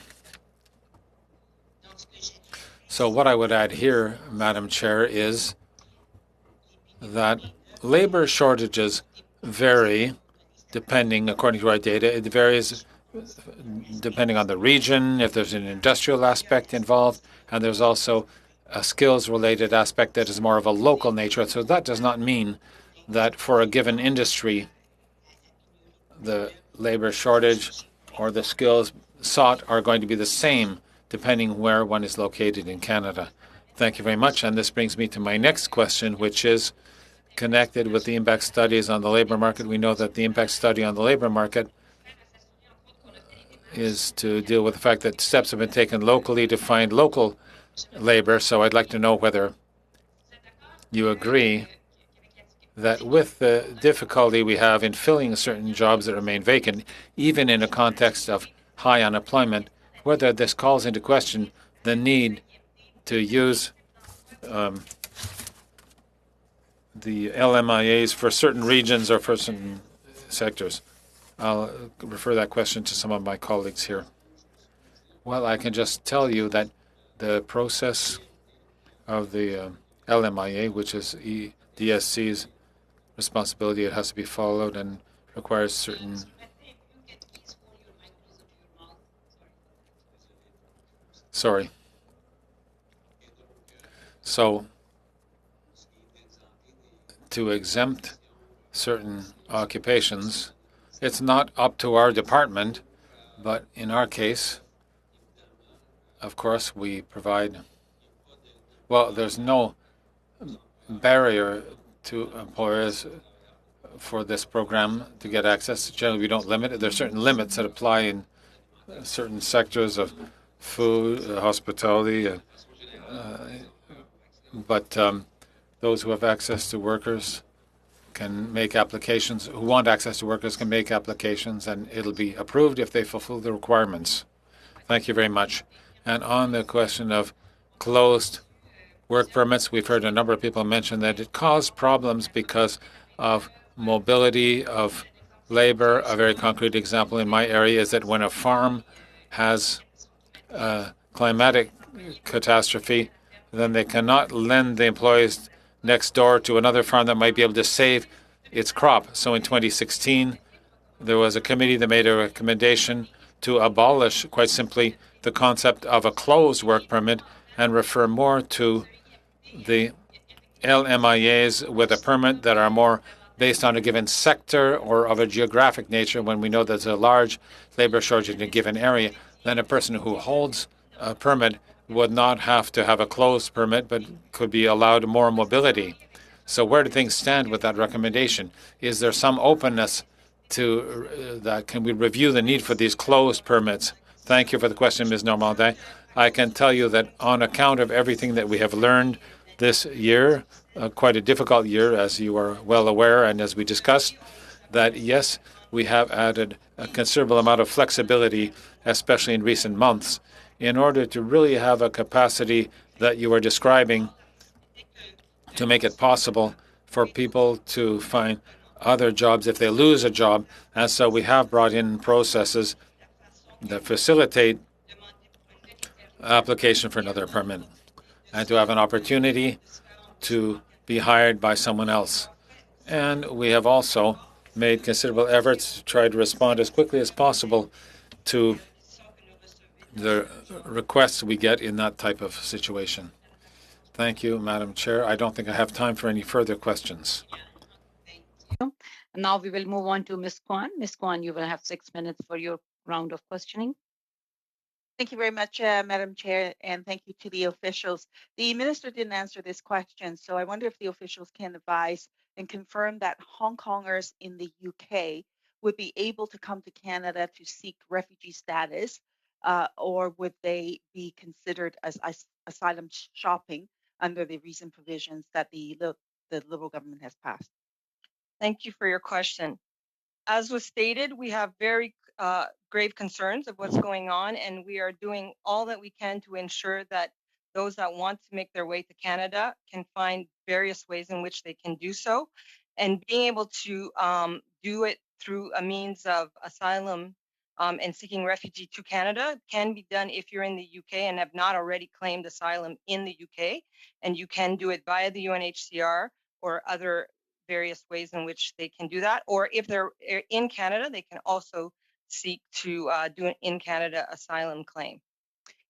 C: So what I would add here, Madam Chair, is that labor shortages vary depending, according to our data, it varies depending on the region, if there's an industrial aspect involved, and there's also a skills-related aspect that is more of a local nature. So that does not mean that for a given industry, the labor shortage or the skills sought are going to be the same depending where one is located in Canada. Thank you very much. And this brings me to my next question, which is connected with the impact studies on the labor market. We know that the impact study on the labor market is to deal with the fact that steps have been taken locally to find local labor. So I'd like to know whether you agree that with the difficulty we have in filling certain jobs that remain vacant, even in a context of high unemployment, whether this calls into question the need to use the LMIAs for certain regions or for certain sectors. I'll refer that question to some of my colleagues here. Well, I can just tell you that the process of the LMIA, which is DSC's responsibility, it has to be followed and requires certain So to exempt certain occupations, it's not up to our department, but in our case, of course, we provide, well, there's no barrier to employers for this program to get access. Generally, we don't limit it. There are certain limits that apply in certain sectors of food, hospitality, but those who have access to workers can make applications, who want access to workers can make applications, and it'll be approved if they fulfill the requirements. Thank you very much. And on the question of closed work permits, we've heard a number of people mention that it caused problems because of mobility of labor. A very concrete example in my area is that when a farm has a climatic catastrophe, then they cannot lend the employees next door to another farm that might be able to save its crop. So in 2016, there was a committee that made a recommendation to abolish, quite simply, the concept of a closed work permit and refer more to the LMIAs with a permit that are more based on a given sector or of a geographic nature when we know there's a large labor shortage in a given area. then a person who holds a permit would not have to have a closed permit, but could be allowed more mobility. So where do things stand with that recommendation? Is there some openness to that? Can we review the need for these closed permits? Thank you for the question, Ms. Normandin. I can tell you that on account of everything that we have learned this year, quite a difficult year, as you are well aware, and as we discussed, that yes, we have added a considerable amount of flexibility, especially in recent months, in order to really have a capacity that you are describing to make it possible for people to find other jobs if they lose a job. And so we have brought in processes that facilitate application for another permit and to have an opportunity to be hired by someone else. And we have also made considerable efforts to try to respond as quickly as possible to the requests we get in that type of situation. Thank you, Madam Chair. I don't think I have time for any further questions.
A: Now we will move on to Ms. Kwan. Ms. Kwan, you will have 6 minutes for your round of questioning.
I: Thank you very much, Madam Chair, and thank you to the officials. The minister didn't answer this question, so I wonder if the officials can advise and confirm that Hong Kongers in the UK would be able to come to Canada to seek refugee status, or would they be considered as asylum shopping under the recent provisions that the Liberal government has passed?
M: Thank you for your question. As was stated, we have very grave concerns of what's going on, and we are doing all that we can to ensure that those that want to make their way to Canada can find various ways in which they can do so. And being able to do it through a means of asylum and seeking refugee to Canada can be done if you're in the UK and have not already claimed asylum in the UK. And you can do it via the UNHCR or other various ways in which they can do that. Or if they're in Canada, they can also seek to do an in Canada asylum claim.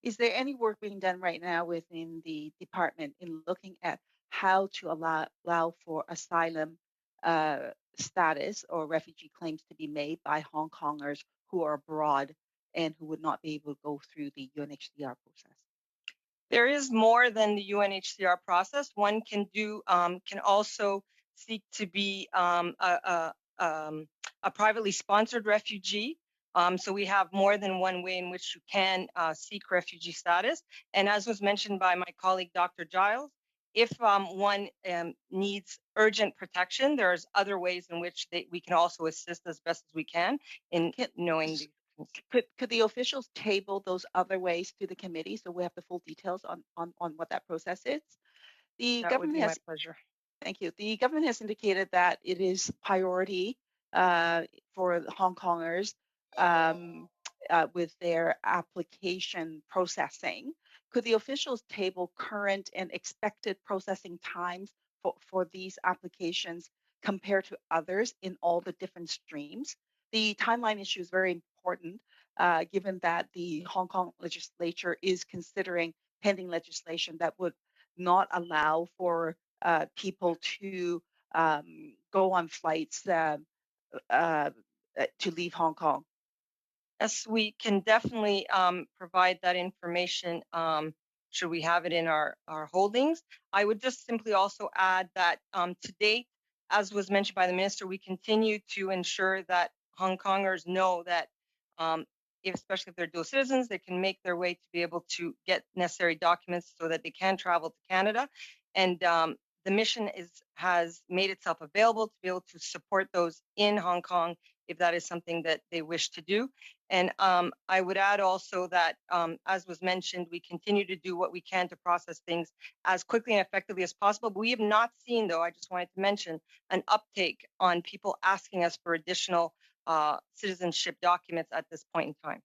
I: Is there any work being done right now within the department in looking at how to allow for asylum status or refugee claims to be made by Hong Kongers who are abroad and who would not be able to go through the UNHCR process?
M: There is more than the UNHCR process. One can do can also seek to be a privately sponsored refugee. So we have more than one way in which you can seek refugee status. And as was mentioned by my colleague, Dr. Giles, if one needs urgent protection, there's other ways in which we can also assist as best as we can in knowing the
I: Could the officials table those other ways to the committee so we have the full details on what that process is? The
M: that
I: government
M: would be
I: has,
M: my pleasure.
I: thank you. The government has indicated that it is priority for the Hong Kongers with their application processing. Could the officials table current and expected processing times for these applications compared to others in all the different streams? The timeline issue is very important, given that the Hong Kong legislature is considering pending legislation that would not allow for people to go on flights to leave Hong Kong.
M: Yes, we can definitely provide that information should we have it in our holdings. I would just simply also add that to date, as was mentioned by the minister, we continue to ensure that Hong Kongers know that especially if they're dual citizens, they can make their way to be able to get necessary documents so that they can travel to Canada. And the mission has made itself available to be able to support those in Hong Kong if that is something that they wish to do. And I would add also that, as was mentioned, we continue to do what we can to process things as quickly and effectively as possible. But we have not seen, though, I just wanted to mention, an uptake on people asking us for additional citizenship documents at this point in time.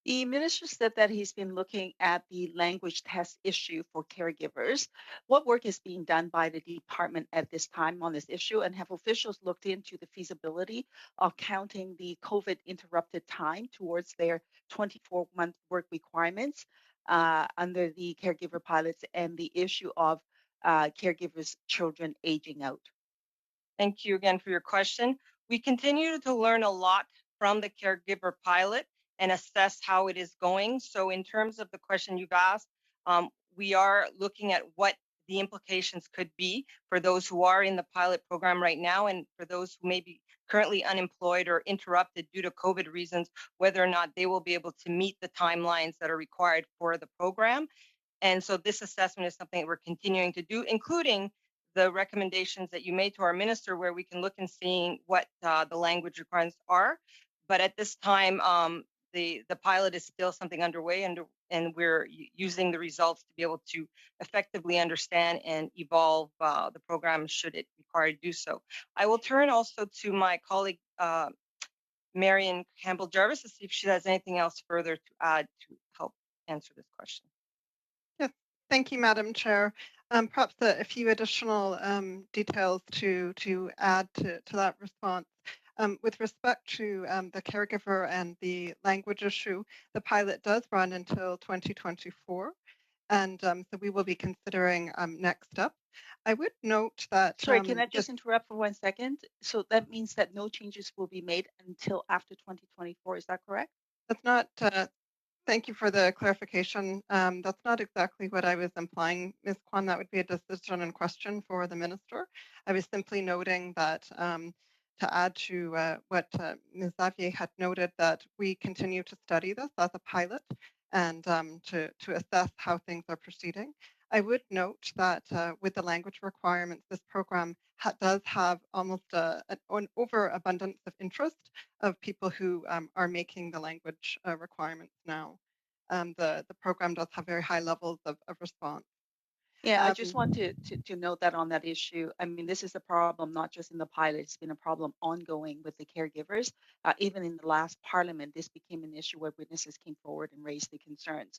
I: The minister said that he's been looking at the language test issue for caregivers. What work is being done by the department at this time on this issue, and have officials looked into the feasibility of counting the COVID interrupted time towards their 24-month work requirements under the caregiver pilots and the issue of caregivers' children aging out?
M: Thank you again for your question. We continue to learn a lot from the caregiver pilot, and assess how it is going. So in terms of the question you've asked, we are looking at what the implications could be for those who are in the pilot program right now, and for those who may be currently unemployed or interrupted due to COVID reasons, whether or not they will be able to meet the timelines that are required for the program. And so this assessment is something that we're continuing to do, including the recommendations that you made to our minister, where we can look and seeing what the language requirements are. But at this time, the pilot is still something underway, and we're using the results to be able to effectively understand and evolve the program should it require to do so. I will turn also to my colleague, Marion Campbell-Jarvis, to see if she has anything else further to add to help answer this question.
P: Yes, thank you, Madam Chair. Perhaps a few additional details to add to that response. With respect to the caregiver and the language issue, the pilot does run until 2024, and so we will be considering next steps. I would note that.
I: Sorry, can I just interrupt for 1 second? So that means that no changes will be made until after 2024. Is that correct?
P: That's not. Thank you for the clarification. That's not exactly what I was implying, Ms. Kwan. That would be a decision and question for the minister. I was simply noting that to add to what Ms. Xavier had noted, that we continue to study this as a pilot and to assess how things are proceeding. I would note that with the language requirements, this program does have almost an overabundance of interest of people who are making the language requirements now. The program does have very high levels of response.
I: Yeah, I just want to note that on that issue. I mean, this is a problem not just in the pilot, it's been a problem ongoing with the caregivers. Even in the last parliament, this became an issue where witnesses came forward and raised the concerns.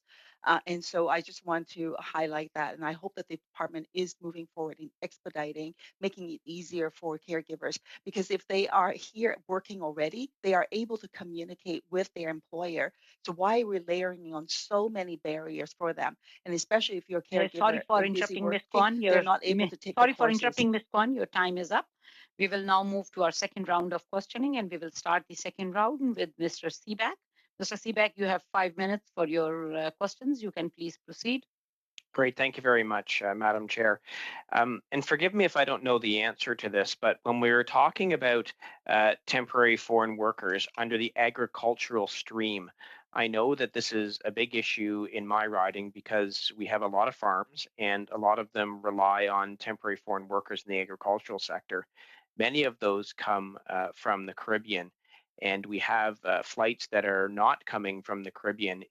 I: And so I just want to highlight that. And I hope that the department is moving forward in expediting, making it easier for caregivers, because if they are here working already, they are able to communicate with their employer. So why are we layering on so many barriers for them? And especially if you're a caregiver,
A: sorry for interrupting, Ms. Kwan.
I: they're not able to take
A: sorry
I: the
A: for
I: courses.
A: interrupting, Ms. Kwan. Your time is up. We will now move to our second round of questioning, and we will start the second round with Mr. Seaback. Mr. Seaback, you have 5 minutes for your questions. You can please proceed.
J: Great. Thank you very much, Madam Chair. And forgive me if I don't know the answer to this, but when we were talking about temporary foreign workers under the agricultural stream, I know that this is a big issue in my riding because we have a lot of farms and a lot of them rely on temporary foreign workers in the agricultural sector. Many of those come from the Caribbean, and we have flights that are not coming from the Caribbean.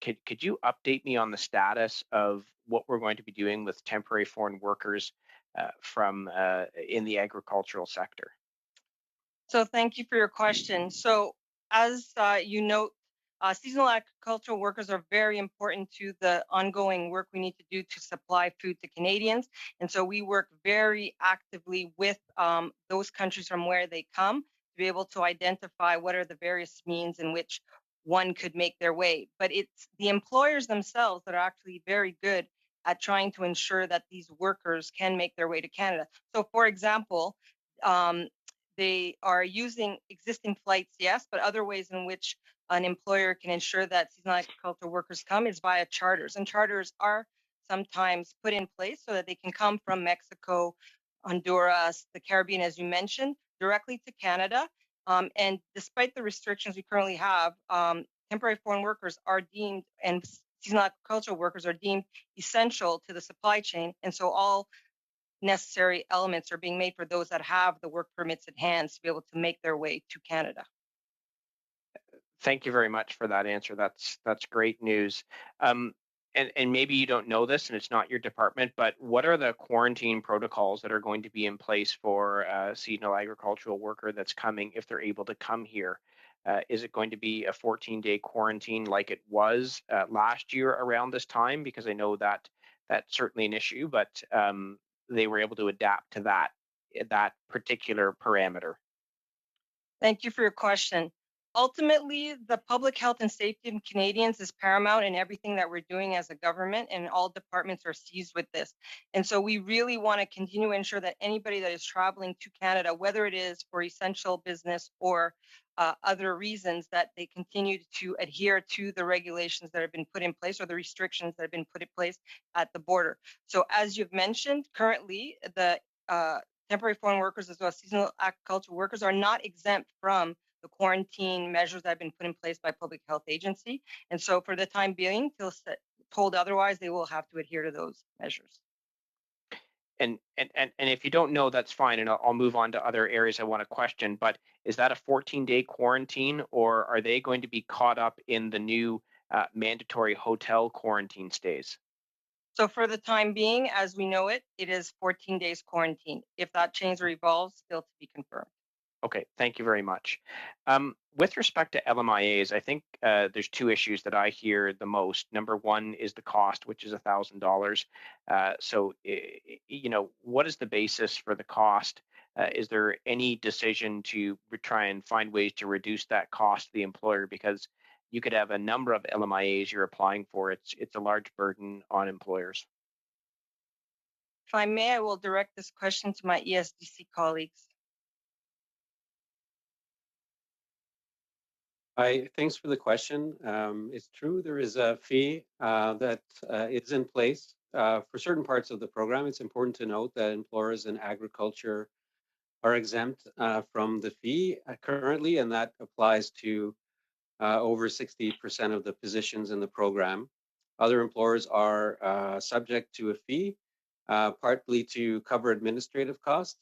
J: Could you update me on the status of what we're going to be doing with temporary foreign workers from in the agricultural sector?
M: So thank you for your question. So as you note, seasonal agricultural workers are very important to the ongoing work we need to do to supply food to Canadians. And so we work very actively with those countries from where they come to be able to identify what are the various means in which one could make their way. But it's the employers themselves that are actually very good at trying to ensure that these workers can make their way to Canada. So for example, they are using existing flights, yes, but other ways in which an employer can ensure that seasonal agricultural workers come is via charters. And charters are sometimes put in place so that they can come from Mexico, Honduras, the Caribbean, as you mentioned, directly to Canada. And despite the restrictions we currently have, temporary foreign workers are deemed, and seasonal agricultural workers are deemed essential to the supply chain. And so all necessary elements are being made for those that have the work permits at hand to be able to make their way to Canada.
J: Thank you very much for that answer. That's great news. And maybe you don't know this and it's not your department, but what are the quarantine protocols that are going to be in place for a seasonal agricultural worker that's coming if they're able to come here? Is it going to be a 14-day quarantine like it was last year around this time? Because I know that that's certainly an issue, but they were able to adapt to that particular parameter.
M: Thank you for your question. Ultimately, the public health and safety of Canadians is paramount in everything that we're doing as a government, and all departments are seized with this. And so we really want to continue to ensure that anybody that is traveling to Canada, whether it is for essential business or other reasons, that they continue to adhere to the regulations that have been put in place or the restrictions that have been put in place at the border. So as you've mentioned, currently the temporary foreign workers as well as seasonal agricultural workers are not exempt from the quarantine measures that have been put in place by public health agency. And so for the time being, till told otherwise, they will have to adhere to those measures.
J: And if you don't know, that's fine, and I'll move on to other areas I want to question. But is that a 14-day quarantine, or are they going to be caught up in the new mandatory hotel quarantine stays?
M: So for the time being, as we know it, it is 14 days quarantine. If that change or evolves, still to be confirmed.
J: Okay, thank you very much. With respect to LMIAs, I think there's two issues that I hear the most. Number one is the cost, which is $1,000. So, you know, what is the basis for the cost? Is there any decision to try and find ways to reduce that cost to the employer? Because you could have a number of LMIAs you're applying for. It's a large burden on employers.
M: If I may, I will direct this question to my ESDC colleagues.
L: Thanks for the question. It's true, there is a fee that is in place for certain parts of the program. It's important to note that employers in agriculture are exempt from the fee currently, and that applies to over 60% of the positions in the program. Other employers are subject to a fee, partly to cover administrative costs.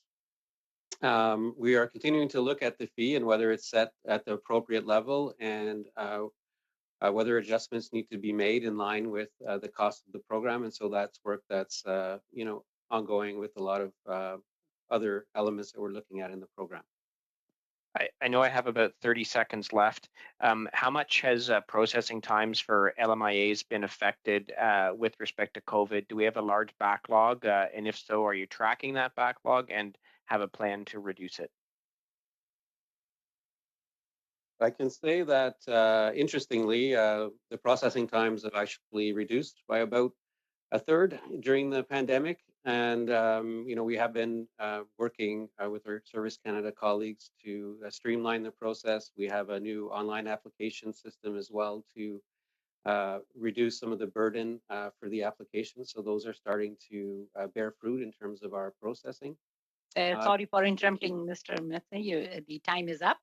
L: We are continuing to look at the fee and whether it's set at the appropriate level, and whether adjustments need to be made in line with the cost of the program. And so that's work that's you know, ongoing with a lot of other elements that we're looking at in the program.
J: I know I have about 30 seconds left. How much has processing times for LMIAs been affected with respect to COVID? Do we have a large backlog? And if so, are you tracking that backlog and have a plan to reduce it?
L: I can say that, interestingly, the processing times have actually reduced by about a third during the pandemic. And, you know, we have been working with our Service Canada colleagues to streamline the process. We have a new online application system as well to reduce some of the burden for the application. So those are starting to bear fruit in terms of our processing.
A: Sorry for interrupting, Mr. Mehta. The time is up.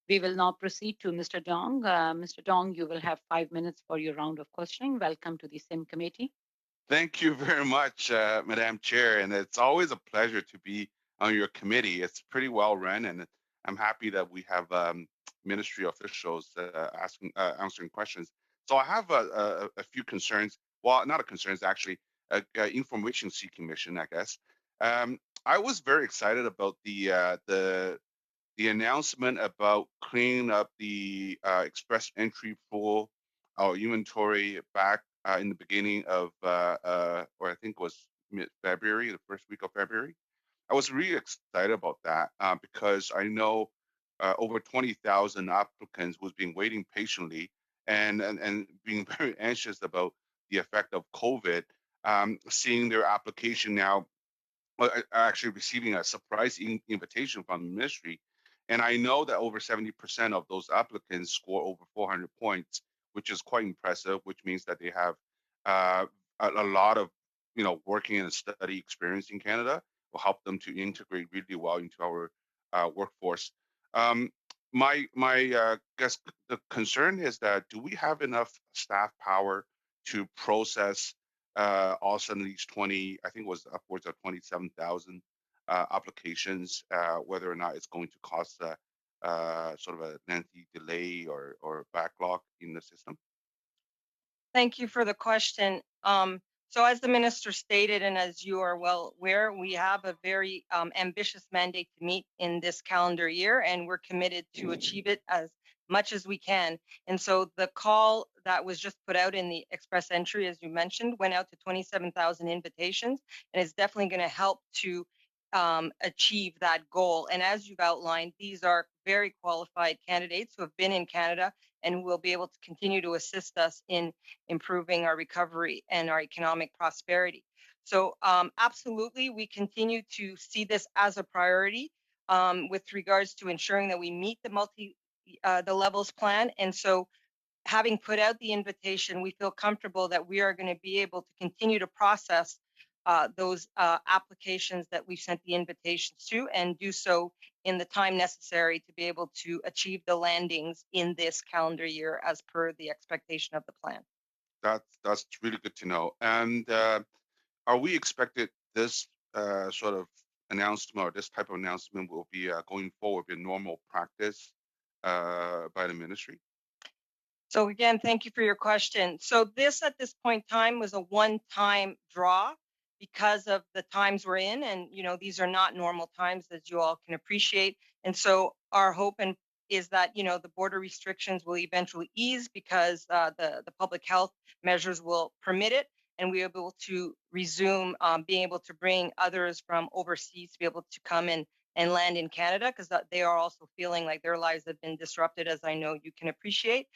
A: We will now proceed to Mr. Dong. Mr. Dong, you will have 5 minutes for your round of questioning. Welcome to the CIMM committee.
Q: Thank you very much, Madam Chair, and it's always a pleasure to be on your committee. It's pretty well run, and I'm happy that we have ministry officials answering questions. So I have a few concerns. Well, not a concerns, actually, information seeking mission, I guess. I was very excited about the announcement about cleaning up the express entry pool or inventory back in the beginning of, or I think it was mid-February, the first week of February. I was really excited about that because I know over 20,000 applicants was being waiting patiently and being very anxious about the effect of COVID, seeing their application now actually receiving a surprise invitation from the ministry. And I know that over 70% of those applicants score over 400 points, which is quite impressive, which means that they have a lot of, you know, working and study experience in Canada will help them to integrate really well into our workforce. My guess the concern is that do we have enough staff power to process all of a sudden these 20, I think it was upwards of 27,000 applications, whether or not it's going to cause sort of a lengthy delay or backlog in the system?
M: Thank you for the question. So as the minister stated, and as you are well aware, we have a very ambitious mandate to meet in this calendar year, and we're committed to achieve it as much as we can. And so the call that was just put out in the express entry, as you mentioned, went out to 27,000 invitations, and it's definitely going to help to achieve that goal. And as you've outlined, these are very qualified candidates who have been in Canada and who will be able to continue to assist us in improving our recovery and our economic prosperity. So absolutely, we continue to see this as a priority with regards to ensuring that we meet the levels plan. And so having put out the invitation, we feel comfortable that we are going to be able to continue to process those applications that we've sent the invitations to, and do so in the time necessary to be able to achieve the landings in this calendar year as per the expectation of the plan.
Q: That's really good to know. And are we expected this sort of announcement or this type of announcement will be going forward in normal practice by the ministry?
M: So again, thank you for your question. So this at this point in time was a one-time draw because of the times we're in, and these are not normal times, as you all can appreciate. And so our hope is that the border restrictions will eventually ease because the public health measures will permit it, and we will be able to resume being able to bring others from overseas to be able to come and land in Canada, because they are also feeling like their lives have been disrupted, as I know you can appreciate.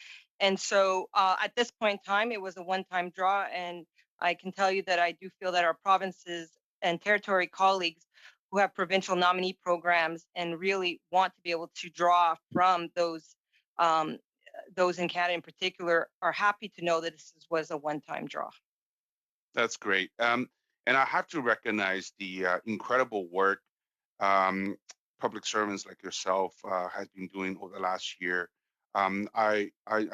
M: And so at this point in time, it was a one-time draw, and I can tell you that I do feel that our provinces and territory colleagues who have provincial nominee programs and really want to be able to draw from those in Canada in particular are happy to know that this was a one-time draw.
Q: That's great. And I have to recognize the incredible work public servants like yourself has been doing over the last year. I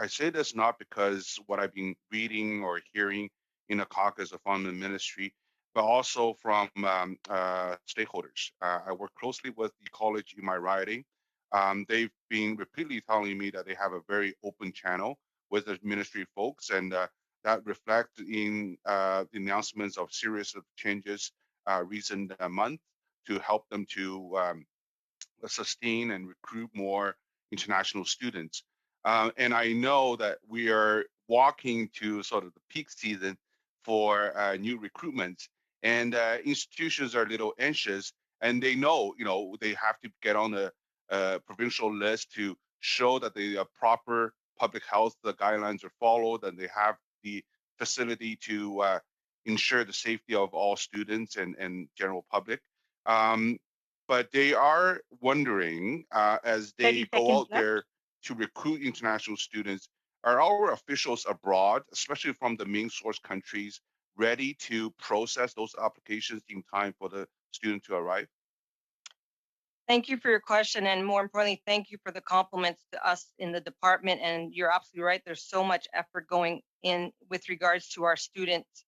Q: say this not because what I've been reading or hearing in the caucus or from the ministry, but also from stakeholders. I work closely with the college in my riding. They've been repeatedly telling me that they have a very open channel with the ministry folks, and that reflect in the announcements of series of changes recent month to help them to sustain and recruit more international students. And I know that we are walking to sort of the peak season for new recruitments, and institutions are a little anxious, and they know, they have to get on a provincial list to show that the proper public health guidelines are followed, and they have the facility to ensure the safety of all students and general public. But they are wondering, as they go out there to recruit international students, are our officials abroad, especially from the main source countries, ready to process those applications in time for the student to arrive?
M: Thank you for your question, and more importantly, thank you for the compliments to us in the department. And you're absolutely right. There's so much effort going in with regards to our students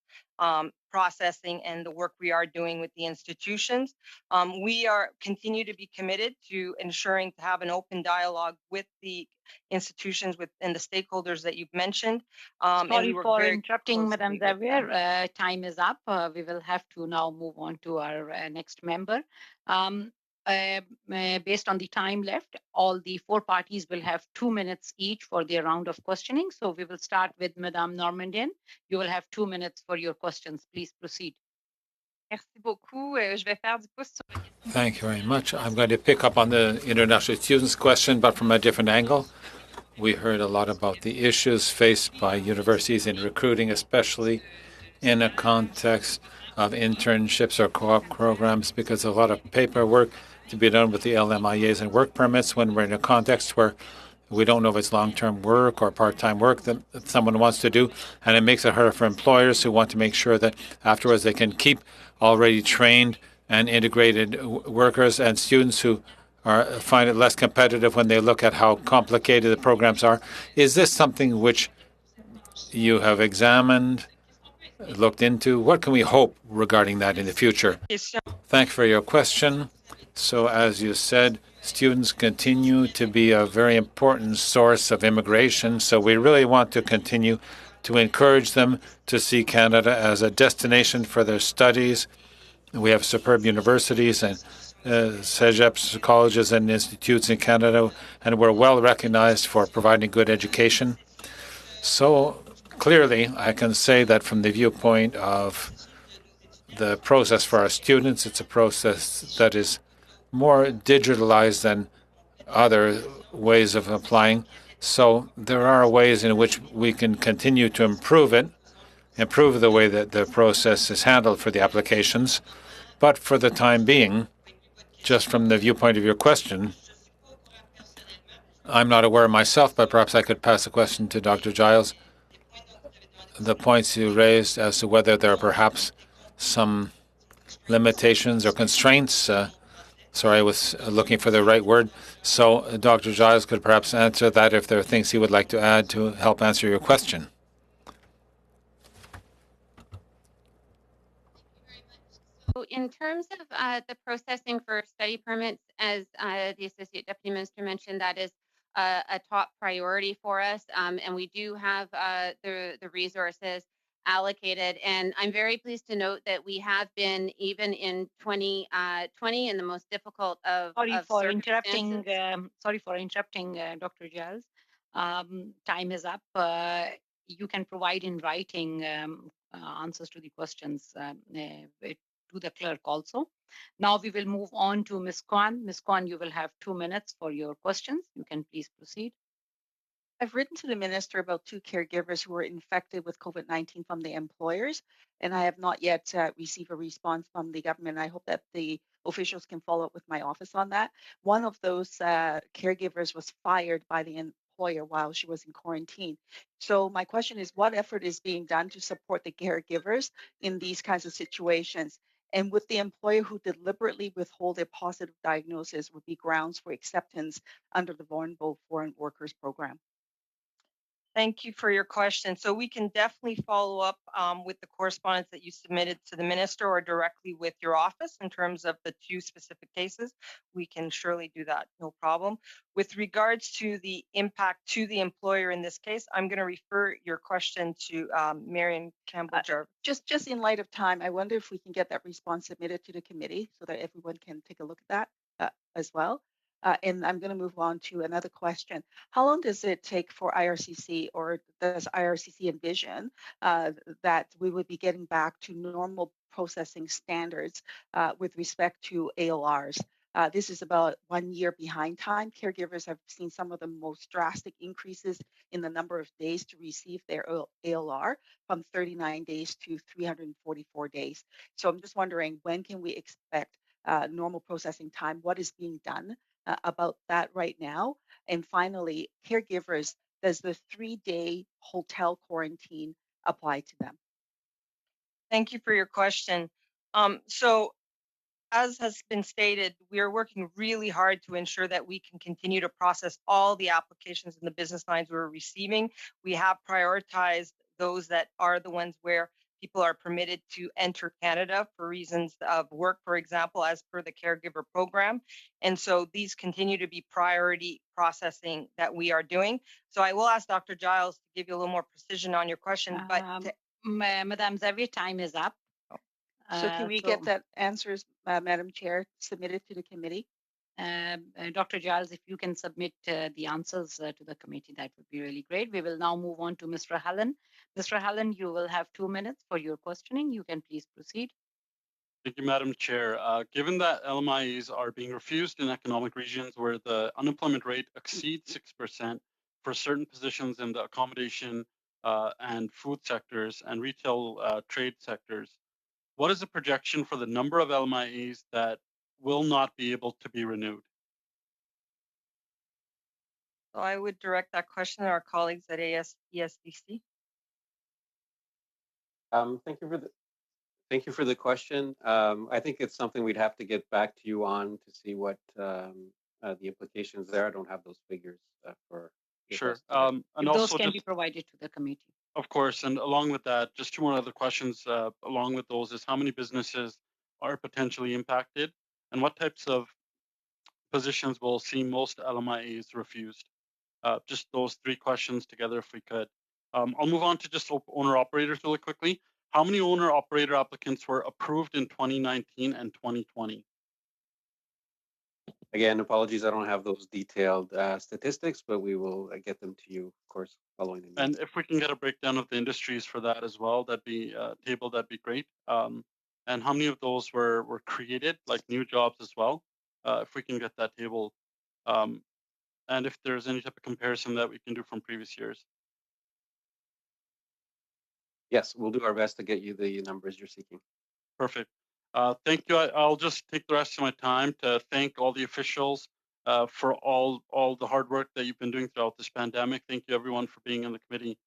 M: processing and the work we are doing with the institutions. We continue to be committed to ensuring to have an open dialogue with the institutions and the stakeholders that you've mentioned.
A: Sorry for interrupting, Madam Xavier. Time is up. We will have to now move on to our next member. Based on the time left, all the four parties will have 2 minutes each for their round of questioning. So we will start with Madame Normandin. You will have 2 minutes for your questions. Please proceed.
R: Merci beaucoup. Je vais faire du pouce sur...
C: Thank you very much. I'm going to pick up on the international students question, but from a different angle. We heard a lot about the issues faced by universities in recruiting, especially in a context of internships or co-op programs, because a lot of paperwork to be done with the LMIAs and work permits when we're in a context where we don't know if it's long-term work or part-time work that someone wants to do, and it makes it harder for employers who want to make sure that afterwards they can keep already trained and integrated workers, and students who find it less competitive when they look at how complicated the programs are. Is this something which you have examined, looked into? What can we hope regarding that in the future? Thank you for your question. So as you said, students continue to be a very important source of immigration. So we really want to continue to encourage them to see Canada as a destination for their studies. We have superb universities and CEGEPs, colleges and institutes in Canada, and we're well recognized for providing good education. So clearly, I can say that from the viewpoint of the process for our students. It's a process that is more digitalized than other ways of applying. So there are ways in which we can continue to improve it, improve the way that the process is handled for the applications. But for the time being, just from the viewpoint of your question, I'm not aware myself, but perhaps I could pass the question to Dr. Giles. The points you raised as to whether there are perhaps some limitations or constraints. Sorry, I was looking for the right word. So Dr. Giles could perhaps answer that if there are things he would like to add to help answer your question.
N: So in terms of the processing for study permits, as the Associate Deputy Minister mentioned, that is a top priority for us, and we do have the resources allocated. And I'm very pleased to note that we have been, even in 2020, in the most difficult of
A: interrupting. Sorry for interrupting, Dr. Giles. Time is up. You can provide in writing answers to the questions to the clerk also. Now we will move on to Ms. Kwan. Ms. Kwan, you will have 2 minutes for your questions. You can please proceed.
I: I've written to the minister about 2 caregivers who were infected with COVID-19 from the employers, and I have not yet received a response from the government. I hope that the officials can follow up with my office on that. One of those caregivers was fired by the employer while she was in quarantine. So my question is, what effort is being done to support the caregivers in these kinds of situations? And would the employer who deliberately withhold a positive diagnosis would be grounds for acceptance under the Vulnerable Foreign Workers Program?
M: Thank you for your question. So we can definitely follow up with the correspondence that you submitted to the minister or directly with your office in terms of the 2 specific cases. We can surely do that, no problem. With regards to the impact to the employer in this case, I'm going to refer your question to Marion Campbell-Jarvis.
I: Just in light of time, I wonder if we can get that response submitted to the committee so that everyone can take a look at that as well. And I'm going to move on to another question. How long does it take for IRCC, or does IRCC envision that we would be getting back to normal processing standards with respect to AORs? This is about 1 year behind time. Caregivers have seen some of the most drastic increases in the number of days to receive their ALR, from 39 days to 344 days. So I'm just wondering, when can we expect normal processing time? What is being done about that right now? And finally, caregivers, does the 3-day hotel quarantine apply to them?
M: Thank you for your question. So as has been stated, we are working really hard to ensure that we can continue to process all the applications in the business lines we're receiving. We have prioritized those that are the ones where people are permitted to enter Canada for reasons of work, for example, as per the caregiver program. And so these continue to be priority processing that we are doing. So I will ask Dr. Giles to give you a little more precision on your question, but
A: Madam Xavier, time is up.
I: So can we get that answers, Madam Chair, submitted to the committee?
A: Dr. Giles, if you can submit the answers to the committee, that would be really great. We will now move on to Mr. Hallen. Mr. Hallen, you will have 2 minutes for your questioning. You can please proceed.
D: Thank you, Madam Chair. Given that LMIEs are being refused in economic regions where the unemployment rate exceeds 6% for certain positions in the accommodation and food sectors and retail trade sectors, what is the projection for the number of LMIEs that will not be able to be renewed?
M: So I would direct that question to our colleagues at ESDC.
L: Thank you for the question. I think it's something we'd have to get back to you on to see what the implications there. I don't have those figures for.
D: Sure.
A: And those can be provided to the committee.
D: Of course, and along with that, just 2 more other questions along with those is how many businesses are potentially impacted and what types of positions will see most LMIEs refused? Just those 3 questions together if we could. I'll move on to just owner-operators really quickly. How many owner-operator applicants were approved in 2019 and 2020?
L: Again, apologies, I don't have those detailed statistics, but we will get them to you, of course, following the meeting.
D: And if we can get a breakdown of the industries for that as well, that'd be table, that'd be great. and how many of those were created, like new jobs as well? If we can get that table, and if there's any type of comparison that we can do from previous years.
L: Yes, we'll do our best to get you the numbers you're seeking.
D: Perfect. Thank you. I'll just take the rest of my time to thank all the officials for all the hard work that you've been doing throughout this pandemic. Thank you, everyone, for being in the committee.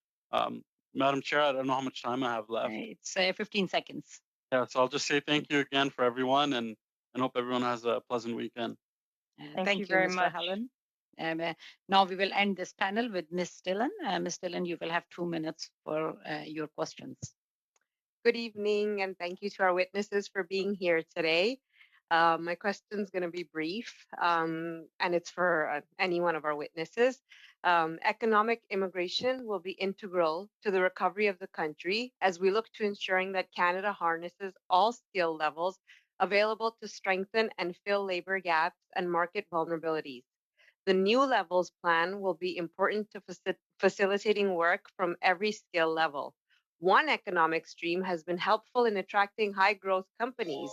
D: Madam Chair, I don't know how much time I have left.
A: It's 15 seconds.
D: Yeah, so I'll just say thank you again for everyone, and hope everyone has a pleasant weekend.
A: Thank you very Mr. much. Helen. Now we will end this panel with Ms. Dillon. Ms. Dillon, you will have 2 minutes for your questions.
E: Good evening, and thank you to our witnesses for being here today. My question is going to be brief, and it's for any one of our witnesses. Economic immigration will be integral to the recovery of the country as we look to ensuring that Canada harnesses all skill levels available to strengthen and fill labor gaps and market vulnerabilities. The new levels plan will be important to facilitating work from every skill level. One economic stream has been helpful in attracting high growth companies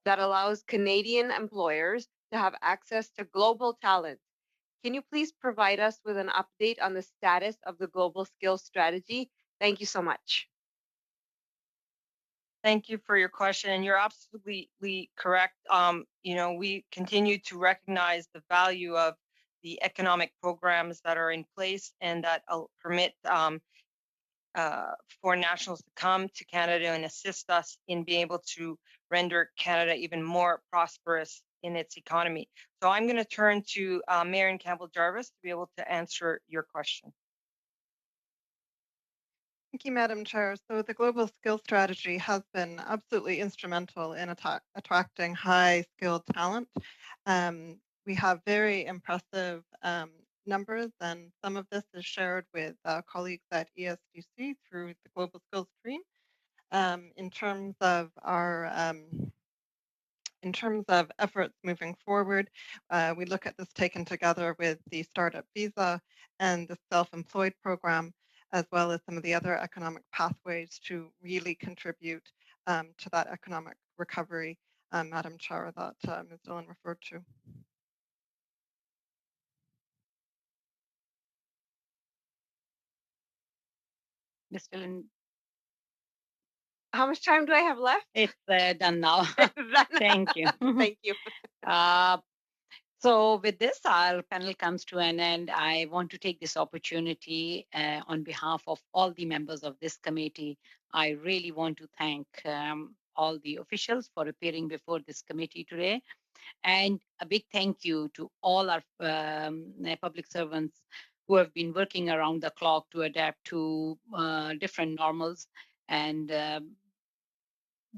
E: that allows Canadian employers to have access to global talent. Can you please provide us with an update on the status of the global skills strategy? Thank you so much.
M: Thank you for your question. And you're absolutely correct. We continue to recognize the value of the economic programs that are in place and that permit foreign nationals to come to Canada and assist us in being able to render Canada even more prosperous in its economy. So I'm going to turn to Marion Campbell-Jarvis to be able to answer your question.
P: Thank you, Madam Chair. So the Global Skills Strategy has been absolutely instrumental in attracting high-skilled talent. We have very impressive numbers, and some of this is shared with colleagues at ESDC through the Global Skills Stream. In terms of efforts moving forward, we look at this taken together with the Startup Visa and the Self-Employed Program, as well as some of the other economic pathways to really contribute to that economic recovery, Madam Chair, that Ms. Dillon referred to.
A: Ms. Dillon.
E: How much time do I have left?
A: It's done now. Thank you.
E: Thank you.
A: So with this, our panel comes to an end. I want to take this opportunity on behalf of all the members of this committee. I really want to thank all the officials for appearing before this committee today. And a big thank you to all our public servants who have been working around the clock to adapt to different normals and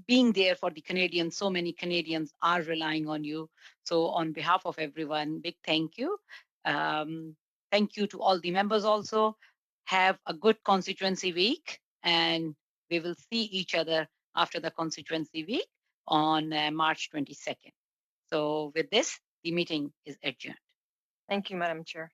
A: being there for the Canadians. So many Canadians are relying on you. So on behalf of everyone, big thank you. Thank you to all the members also. Have a good constituency week, and we will see each other after the constituency week on March 22nd. So with this, the meeting is adjourned.
M: Thank you, Madam Chair.